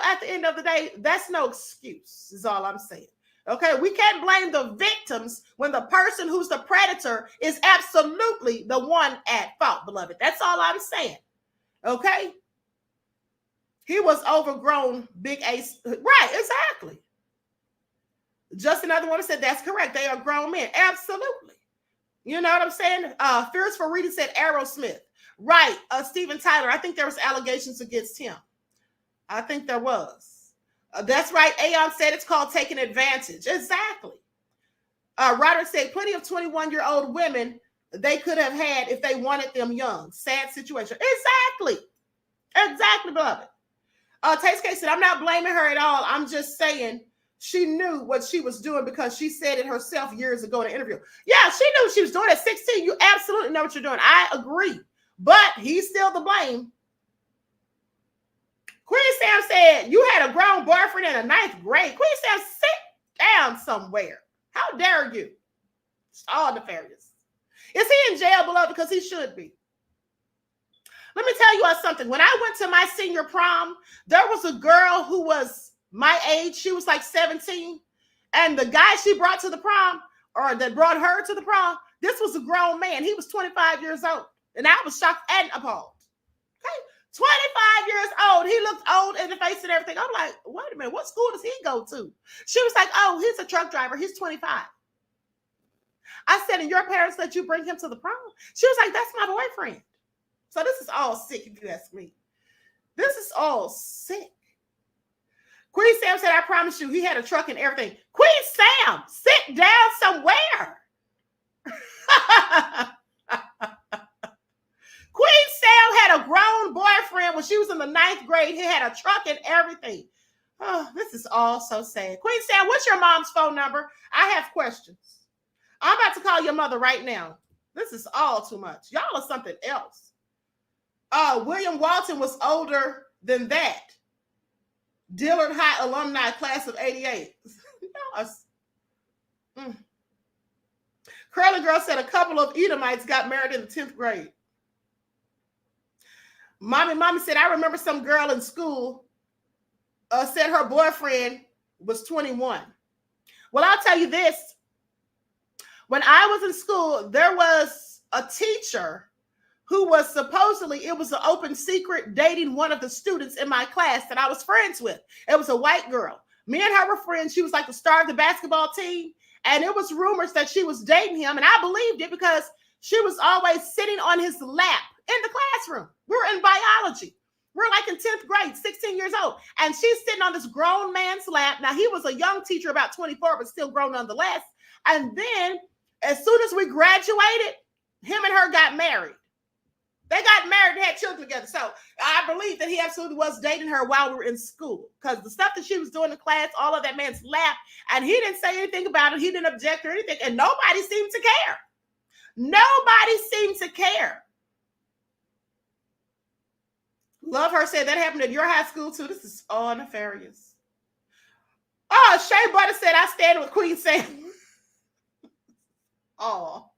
At the end of the day, that's no excuse, is all I'm saying. Okay, we can't blame the victims when the person who's the predator is absolutely the one at fault, beloved. That's all I'm saying. Okay? He was overgrown, big ace. Right, exactly. Just another one said that's correct. They are grown men. Absolutely. You know what I'm saying? Fierce for Reading said Aerosmith. Right, Steven Tyler. I think there was allegations against him. I think there was. That's right. Aeon said it's called taking advantage. Exactly. Roderick said plenty of 21-year-old women they could have had if they wanted them young. Sad situation. Exactly. Exactly, beloved. Taste Case said, I'm not blaming her at all. I'm just saying she knew what she was doing because she said it herself years ago in an interview. Yeah, she knew what she was doing at 16. You absolutely know what you're doing. I agree. But he's still the blame. Queen Sam said, you had a grown boyfriend in the 9th grade. Queen Sam, sit down somewhere. How dare you? It's all nefarious. Is he in jail, beloved? Because he should be. Let me tell you something. When I went to my senior prom, there was a girl who was my age. She was like 17. And the guy she brought to the prom, or that brought her to the prom, this was a grown man. He was 25 years old. And I was shocked and appalled. Okay? 25 years old. He looked old in the face and everything. I'm like, wait a minute, what school does he go to? She was like, oh, he's a truck driver. He's 25. I said, and your parents let you bring him to the prom? She was like, that's my boyfriend. So this is all sick, if you ask me. This is all sick. Queen Sam said, I promise you, he had a truck and everything. Queen Sam, sit down somewhere. Queen Sam had a grown boyfriend when she was in the 9th grade. He had a truck and everything. Oh, this is all so sad. Queen Sam, what's your mom's phone number? I have questions. I'm about to call your mother right now. This is all too much. Y'all are something else. William Walton was older than that. Dillard High alumni class of 88. Curly Girl said a couple of Edomites got married in the 10th grade. Mommy said, I remember some girl in school said her boyfriend was 21. Well, I'll tell you this. When I was in school, there was a teacher who was supposedly, it was an open secret, dating one of the students in my class that I was friends with. It was a white girl. Me and her were friends. She was like the star of the basketball team. And it was rumors that she was dating him. And I believed it because she was always sitting on his lap in the classroom. We were in biology. We're like in 10th grade, 16 years old. And she's sitting on this grown man's lap. Now, he was a young teacher, about 24, but still grown nonetheless. And then as soon as we graduated, him and her got married. They got married and had children together. So I believe that he absolutely was dating her while we were in school, because the stuff that she was doing in class, all of that man's lap, and he didn't say anything about it. He didn't object or anything. And nobody seemed to care. Nobody seemed to care. Love Her said that happened at your high school too. This is all nefarious. Oh, Shea Butter said I stand with Queen Sam. Oh.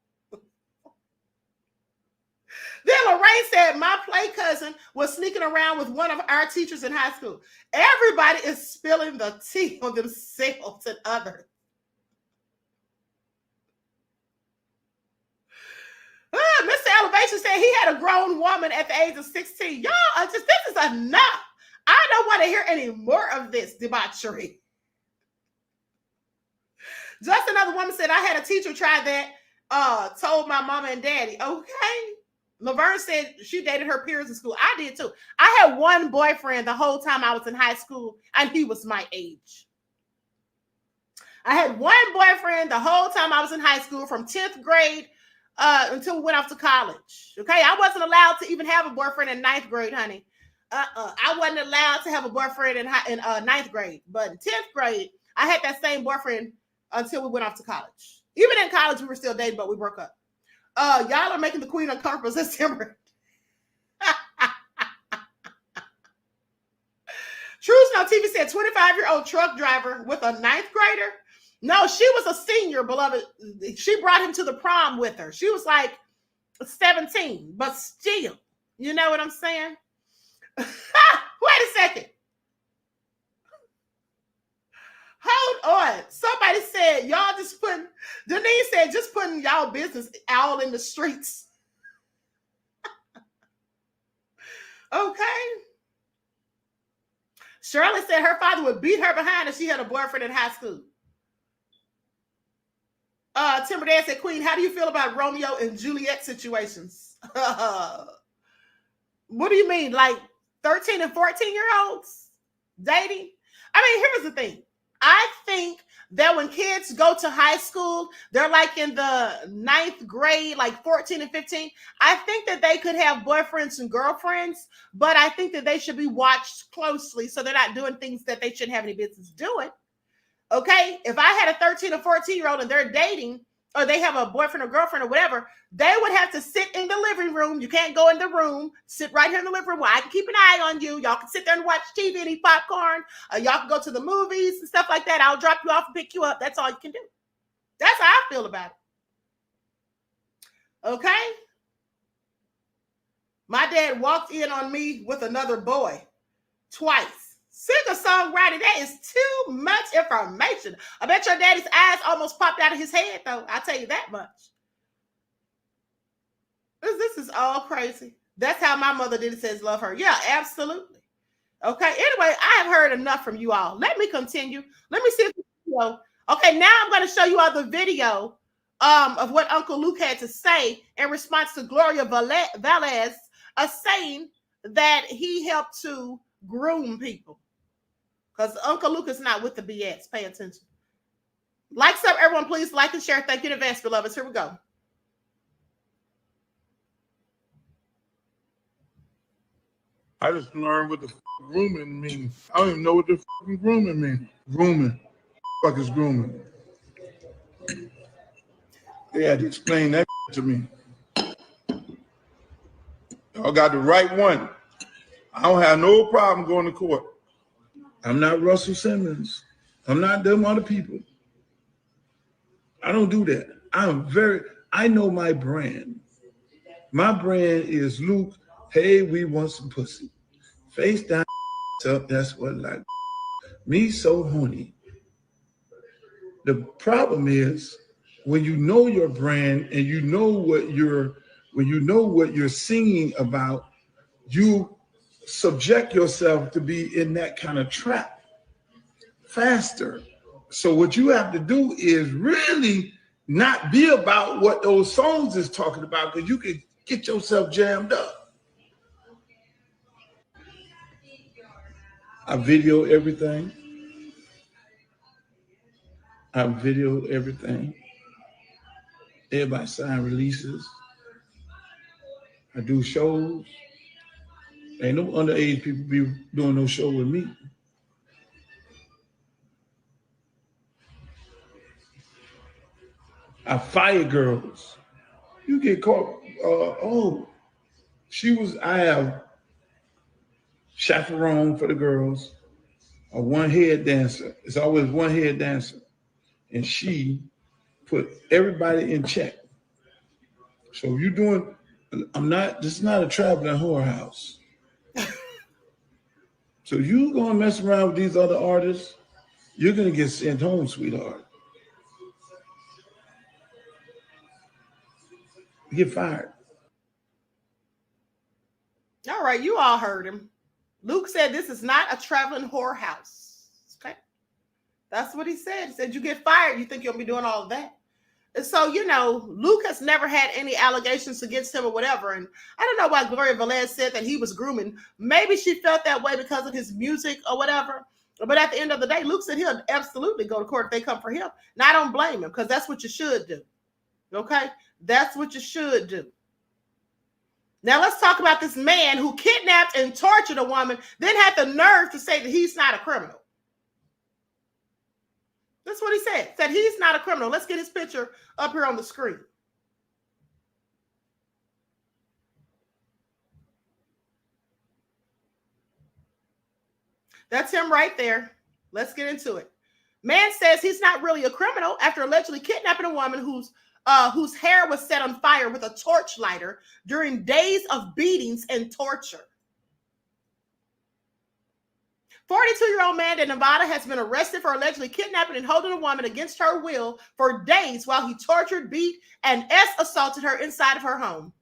Then Lorraine said my play cousin was sneaking around with one of our teachers in high school. Everybody is spilling the tea on themselves and others. Mr. Elevation said he had a grown woman at the age of 16. Y'all, this is enough. I don't want to hear any more of this debauchery. Just another woman said, I had a teacher try that, told my mama and daddy. Okay. Laverne said she dated her peers in school. I did too. I had one boyfriend the whole time I was in high school, and he was my age. I had one boyfriend the whole time I was in high school, from 10th grade until we went off to college. Okay, I wasn't allowed to even have a boyfriend in 9th grade, honey. I wasn't allowed to have a boyfriend in 9th grade, but in 10th grade, I had that same boyfriend until we went off to college. Even in college, we were still dating, but we broke up. Y'all are making the queen uncomfortable this December. True Snow TV said 25-year-old truck driver with a 9th grader. No, she was a senior, beloved. She brought him to the prom with her. She was like 17, but still, you know what I'm saying? Wait a second. Hold on. Somebody said y'all just putting, Denise said just putting y'all business all in the streets. Okay. Shirley said her father would beat her behind if she had a boyfriend in high school. Timber Dan said, Queen, how do you feel about Romeo and Juliet situations? What do you mean? Like 13 and 14-year-olds dating? I mean, here's the thing. I think that when kids go to high school, they're like in the 9th grade, like 14 and 15. I think that they could have boyfriends and girlfriends, but I think that they should be watched closely so they're not doing things that they shouldn't have any business doing. Okay? If I had a 13 or 14-year-old and they're dating, or they have a boyfriend or girlfriend or whatever, they would have to sit in the living room. You can't go in the room. Sit right here in the living room where I can keep an eye on you. Y'all can sit there and watch TV and eat popcorn. Y'all can go to the movies and stuff like that. I'll drop you off and pick you up. That's all you can do. That's how I feel about it. Okay? My dad walked in on me with another boy twice. Singer-songwriter, that is too much information. I bet your daddy's eyes almost popped out of his head, though. I'll tell you that much. This is all crazy. That's how my mother did it, says love her. Yeah, absolutely. Okay, anyway, I have heard enough from you all. Let me continue. Let me see if the video. Okay, now I'm going to show you all the video of what Uncle Luke had to say in response to Gloria Velez saying that he helped to groom people. Because Uncle Luke is not with the BS. Pay attention. Like, sub, everyone, please like and share. Thank you in advance, beloveds. Here we go. I just learned what the grooming means. I don't even know what the grooming means. Grooming. Fuck is grooming. They had to explain that to me. Y'all got the right one. I don't have no problem going to court. I'm not Russell Simmons. I'm not them other people. I don't do that. I know my brand. My brand is Luke. Hey, we want some pussy. Face down, up, that's what like. Me so horny. The problem is when you know your brand and you know what you're singing about, you subject yourself to be in that kind of trap faster. So what you have to do is really not be about what those songs is talking about, because you can get yourself jammed up. I video everything. Everybody sign releases. I do shows. Ain't no underage people be doing no show with me. I fire girls. You get caught. I have chaperone for the girls, a one head dancer. It's always one head dancer. And she put everybody in check. So you're doing, this is not a traveling whorehouse. So you gonna mess around with these other artists, you're gonna get sent home, sweetheart. You get fired. All right, you all heard him. Luke said this is not a traveling whorehouse. Okay. That's what he said. He said you get fired. You think you'll be doing all of that. So, you know, Luke has never had any allegations against him or whatever. And I don't know why Gloria Velez said that he was grooming. Maybe she felt that way because of his music or whatever. But at the end of the day, Luke said he'll absolutely go to court if they come for him. Now, I don't blame him because that's what you should do. Okay? That's what you should do. Now, let's talk about this man who kidnapped and tortured a woman, then had the nerve to say that he's not a criminal. That's what he said. Said he's not a criminal. Let's get his picture up here on the screen. That's him right there. Let's get into it. Man says he's not really a criminal after allegedly kidnapping a woman whose hair was set on fire with a torch lighter during days of beatings and torture. 42-year-old man in Nevada has been arrested for allegedly kidnapping and holding a woman against her will for days while he tortured, beat, and assaulted her inside of her home.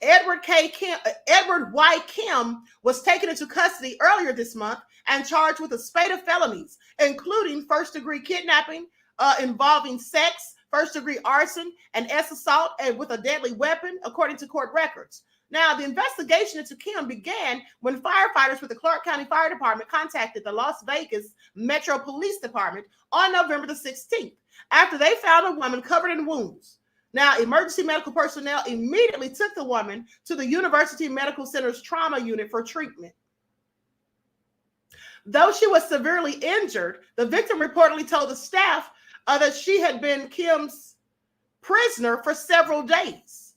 Edward Y. Kim was taken into custody earlier this month and charged with a spate of felonies, including first-degree kidnapping involving sex, first-degree arson, and assault with a deadly weapon, according to court records. Now, the investigation into Kim began when firefighters with the Clark County Fire Department contacted the Las Vegas Metro Police Department on November the 16th after they found a woman covered in wounds. Now, emergency medical personnel immediately took the woman to the University Medical Center's trauma unit for treatment. Though she was severely injured, the victim reportedly told the staff that she had been Kim's prisoner for several days.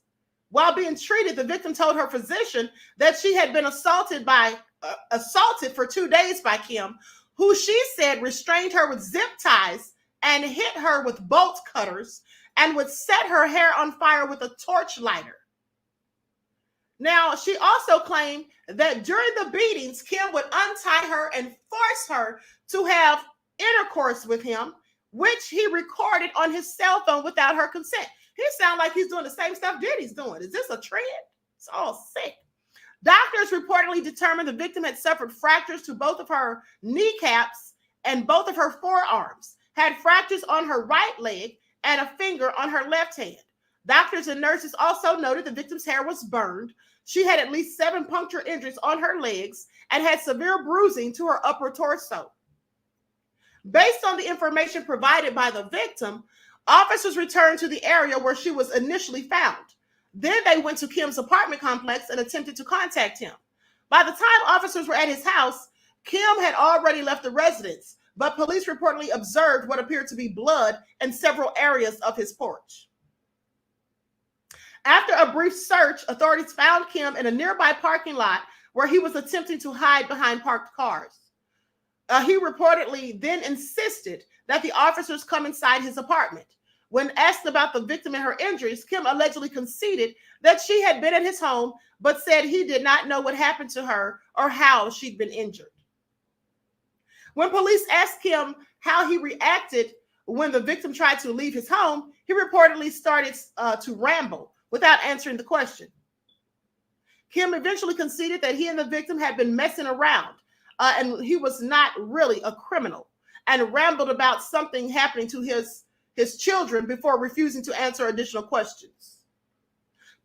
While being treated, the victim told her physician that she had been assaulted for 2 days by Kim, who she said restrained her with zip ties and hit her with bolt cutters and would set her hair on fire with a torch lighter. Now, she also claimed that during the beatings, Kim would untie her and force her to have intercourse with him, which he recorded on his cell phone without her consent. He sounds like he's doing the same stuff Diddy's doing. Is this a trend? It's all sick. Doctors reportedly determined the victim had suffered fractures to both of her kneecaps and both of her forearms, had fractures on her right leg and a finger on her left hand. Doctors and nurses also noted the victim's hair was burned. She had at least 7 puncture injuries on her legs and had severe bruising to her upper torso. Based on the information provided by the victim, officers returned to the area where she was initially found. Then they went to Kim's apartment complex and attempted to contact him. By the time officers were at his house, Kim had already left the residence, but police reportedly observed what appeared to be blood in several areas of his porch. After a brief search, authorities found Kim in a nearby parking lot where he was attempting to hide behind parked cars. He reportedly then insisted that the officers come inside his apartment. When asked about the victim and her injuries, Kim allegedly conceded that she had been in his home, but said he did not know what happened to her or how she'd been injured. When police asked Kim how he reacted when the victim tried to leave his home, he reportedly started to ramble without answering the question. Kim eventually conceded that he and the victim had been messing around and he was not really a criminal, and rambled about something happening to his children before refusing to answer additional questions.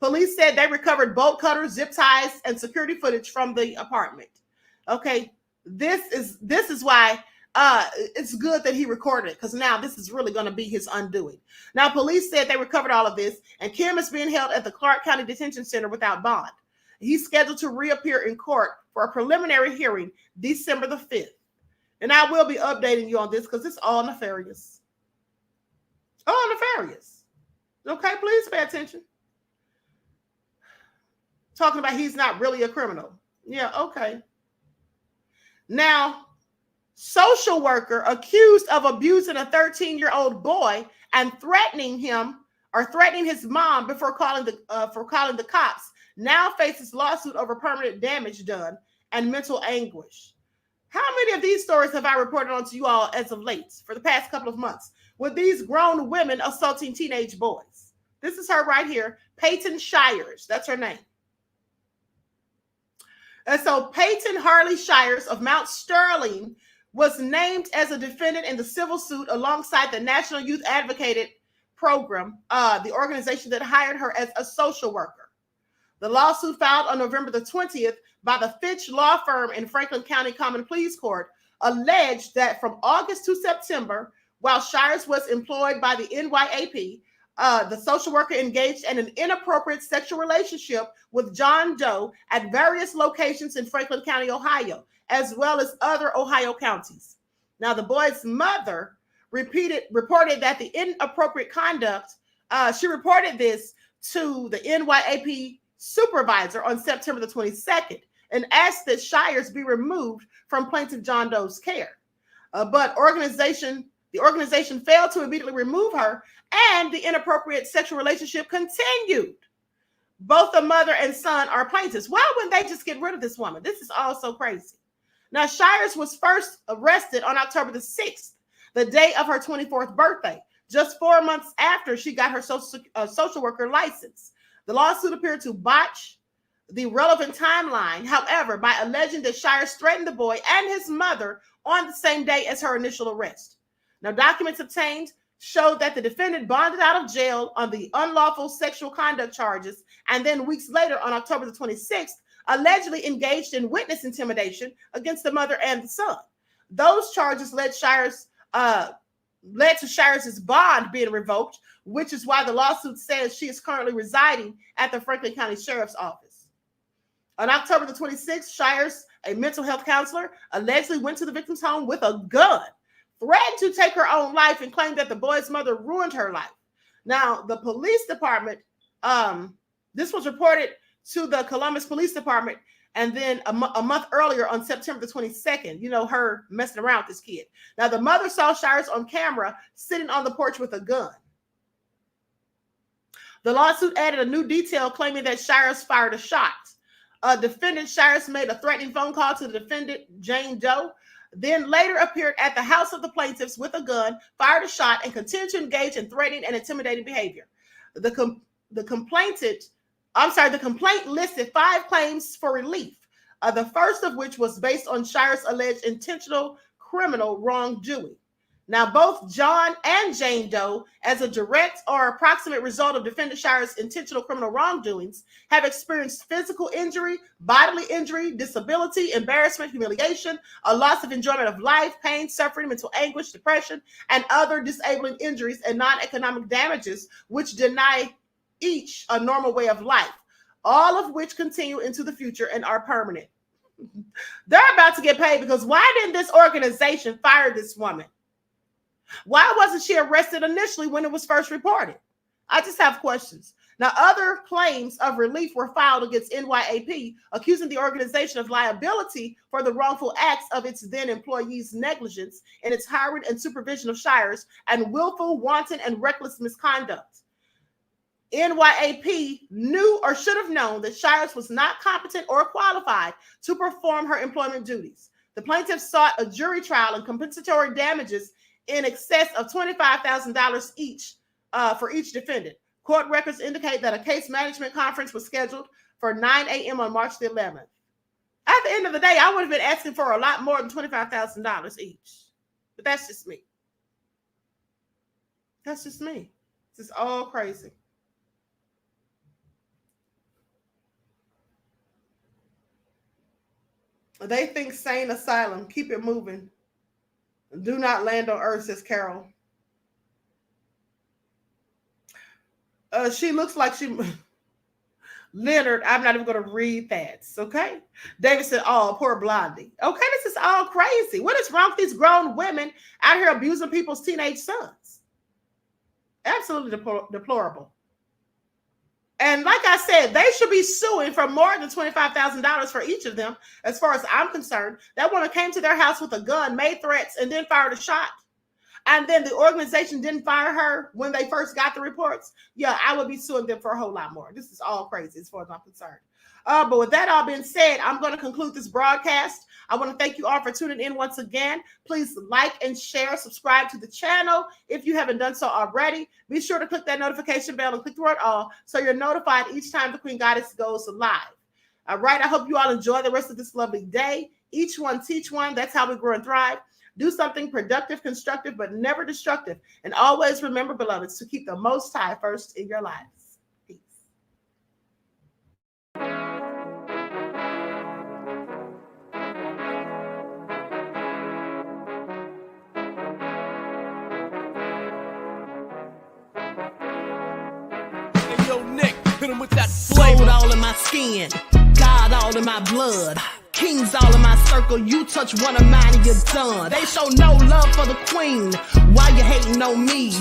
Police said they recovered bolt cutters, zip ties, and security footage from the apartment. Okay, this is why it's good that he recorded it, because now this is really going to be his undoing. Now, police said they recovered all of this, and Kim is being held at the Clark County Detention Center without bond. He's scheduled to reappear in court for a preliminary hearing December the 5th. And I will be updating you on this because it's all nefarious. All nefarious. Okay, please pay attention. Talking about he's not really a criminal. Yeah, okay. Now, social worker accused of abusing a 13-year-old boy and threatening him or threatening his mom before calling the cops now faces lawsuit over permanent damage done and mental anguish. How many of these stories have I reported on to you all as of late for the past couple of months with these grown women assaulting teenage boys? This is her right here, Peyton Shires. That's her name. And so Peyton Harley Shires of Mount Sterling was named as a defendant in the civil suit alongside the National Youth Advocate program, the organization that hired her as a social worker. The lawsuit filed on November the 20th by the Fitch law firm in Franklin County Common Pleas Court alleged that from August to September, while Shires was employed by the NYAP, the social worker engaged in an inappropriate sexual relationship with John Doe at various locations in Franklin County, Ohio, as well as other Ohio counties. Now, the boy's mother reported that the inappropriate conduct, she reported this to the NYAP supervisor on September the 22nd and asked that Shires be removed from plaintiff John Doe's care. But the organization failed to immediately remove her, and the inappropriate sexual relationship continued. Both the mother and son are plaintiffs. Why wouldn't they just get rid of this woman? This is all so crazy. Now, Shires was first arrested on October the 6th, the day of her 24th birthday, just 4 months after she got her social worker license. The lawsuit appeared to botch the relevant timeline, however, by alleging that Shires threatened the boy and his mother on the same day as her initial arrest. Now, documents obtained showed that the defendant bonded out of jail on the unlawful sexual conduct charges, and then weeks later, on October the 26th, allegedly engaged in witness intimidation against the mother and the son. Those charges led to Shires' bond being revoked, which is why the lawsuit says she is currently residing at the Franklin County Sheriff's Office. On October the 26th, Shires, a mental health counselor, allegedly went to the victim's home with a gun, threatened to take her own life, and claimed that the boy's mother ruined her life. Now, the police department, this was reported to the Columbus Police Department, and then a month earlier on September the 22nd, her messing around with this kid. Now, the mother saw Shires on camera sitting on the porch with a gun. The lawsuit added a new detail claiming that Shires fired a shot. Defendant Shires made a threatening phone call to the defendant, Jane Doe, then later appeared at the house of the plaintiffs with a gun, fired a shot, and continued to engage in threatening and intimidating behavior. The complaint listed 5 claims for relief, the first of which was based on Shires' alleged intentional criminal wrongdoing. Now, both John and Jane Doe, as a direct or approximate result of defendant Shires' intentional criminal wrongdoings, have experienced physical injury, bodily injury, disability, embarrassment, humiliation, a loss of enjoyment of life, pain, suffering, mental anguish, depression, and other disabling injuries and non-economic damages, which deny each a normal way of life, all of which continue into the future and are permanent. They're about to get paid, because why didn't this organization fire this woman? Why wasn't she arrested initially when it was first reported? I just have questions. Now, other claims of relief were filed against NYAP, accusing the organization of liability for the wrongful acts of its then employees' negligence in its hiring and supervision of Shires, and willful, wanton, and reckless misconduct. NYAP knew or should have known that Shires was not competent or qualified to perform her employment duties. The plaintiffs sought a jury trial and compensatory damages in excess of $25,000 each for each defendant. Court records indicate that a case management conference was scheduled for 9 a.m. on March the 11th. At the end of the day, I would have been asking for a lot more than $25,000 each. But that's just me. That's just me. This is all crazy. They think sane asylum. Keep it moving. Do not land on earth, says Carol. She looks like she... Leonard, I'm not even going to read that, okay? David said, oh, poor Blondie. Okay, this is all crazy. What is wrong with these grown women out here abusing people's teenage sons? Absolutely deplorable. And like I said, they should be suing for more than $25,000 for each of them. As far as I'm concerned, that woman came to their house with a gun, made threats, and then fired a shot. And then the organization didn't fire her when they first got the reports. Yeah, I would be suing them for a whole lot more. This is all crazy as far as I'm concerned. But with that all being said, I'm going to conclude this broadcast. I want to thank you all for tuning in once again. Please like and share, subscribe to the channel if you haven't done so already. Be sure to click that notification bell and click the word all so you're notified each time the Queen Goddess goes live. All right, I hope you all enjoy the rest of this lovely day. Each one teach one. That's how we grow and thrive. Do something productive, constructive, but never destructive. And always remember, beloveds, to keep the Most High first in your lives. Hit 'em with that gold all in my skin, God all in my blood, kings all in my circle. You touch one of mine and you're done. They show no love for the queen. Why you hating on me?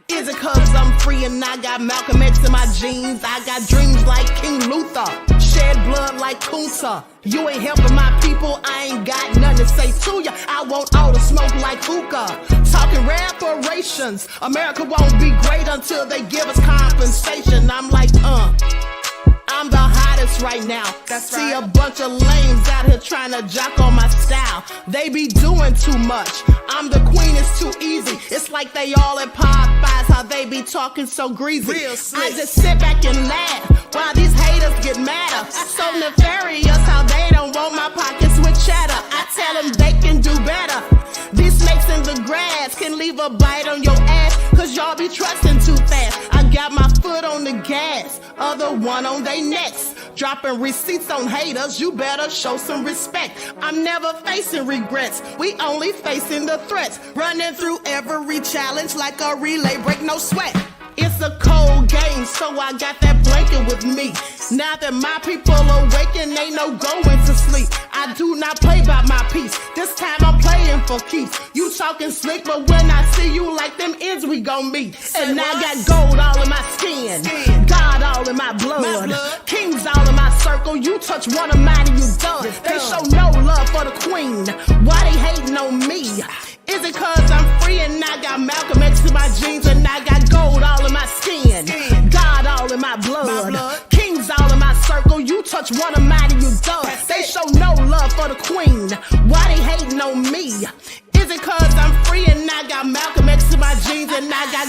Is it cause I'm free and I got Malcolm X in my jeans? I got dreams like King Luther, shed blood like Kunta. You ain't helping my people, I ain't got nothing to say to ya. I want all the smoke like hookah. Talking reparations, America won't be great until they give us compensation. I'm like, I'm the hottest right now. See a bunch of lames out here trying to jock on my style. They be doing too much. I'm the queen, it's too easy. It's like they all at Popeyes, how they be talking so greasy. I just sit back and laugh while these haters get madder. So nefarious how they don't want my pockets with cheddar. I tell them they can do better. These snakes in the grass can leave a bite on your ass, cause y'all be trusting too fast. I got my foot on the gas, other one on they necks. Dropping receipts on haters, you better show some respect. I'm never facing regrets, we only facing the threats. Running through every challenge like a relay, break no sweat. It's a cold game, so I got that blanket with me. Now that my people awaken, ain't no going to sleep. I do not play by my piece, this time I'm playing for keeps. You talking slick, but when I see you like them ends, we gon' meet. And I got gold all in my skin, God all in my blood, kings all in my circle. You touch one of mine and you done. They show no love for the queen. Why they hating on me? Is it cause I'm free and I got Malcolm X in my jeans and I got gold all in my skin, God all in my blood, kings all in my circle. You touch one of mine and you done. They show no love for the queen. Why they hating on me? Is it cause I'm free and I got Malcolm X in my jeans and I got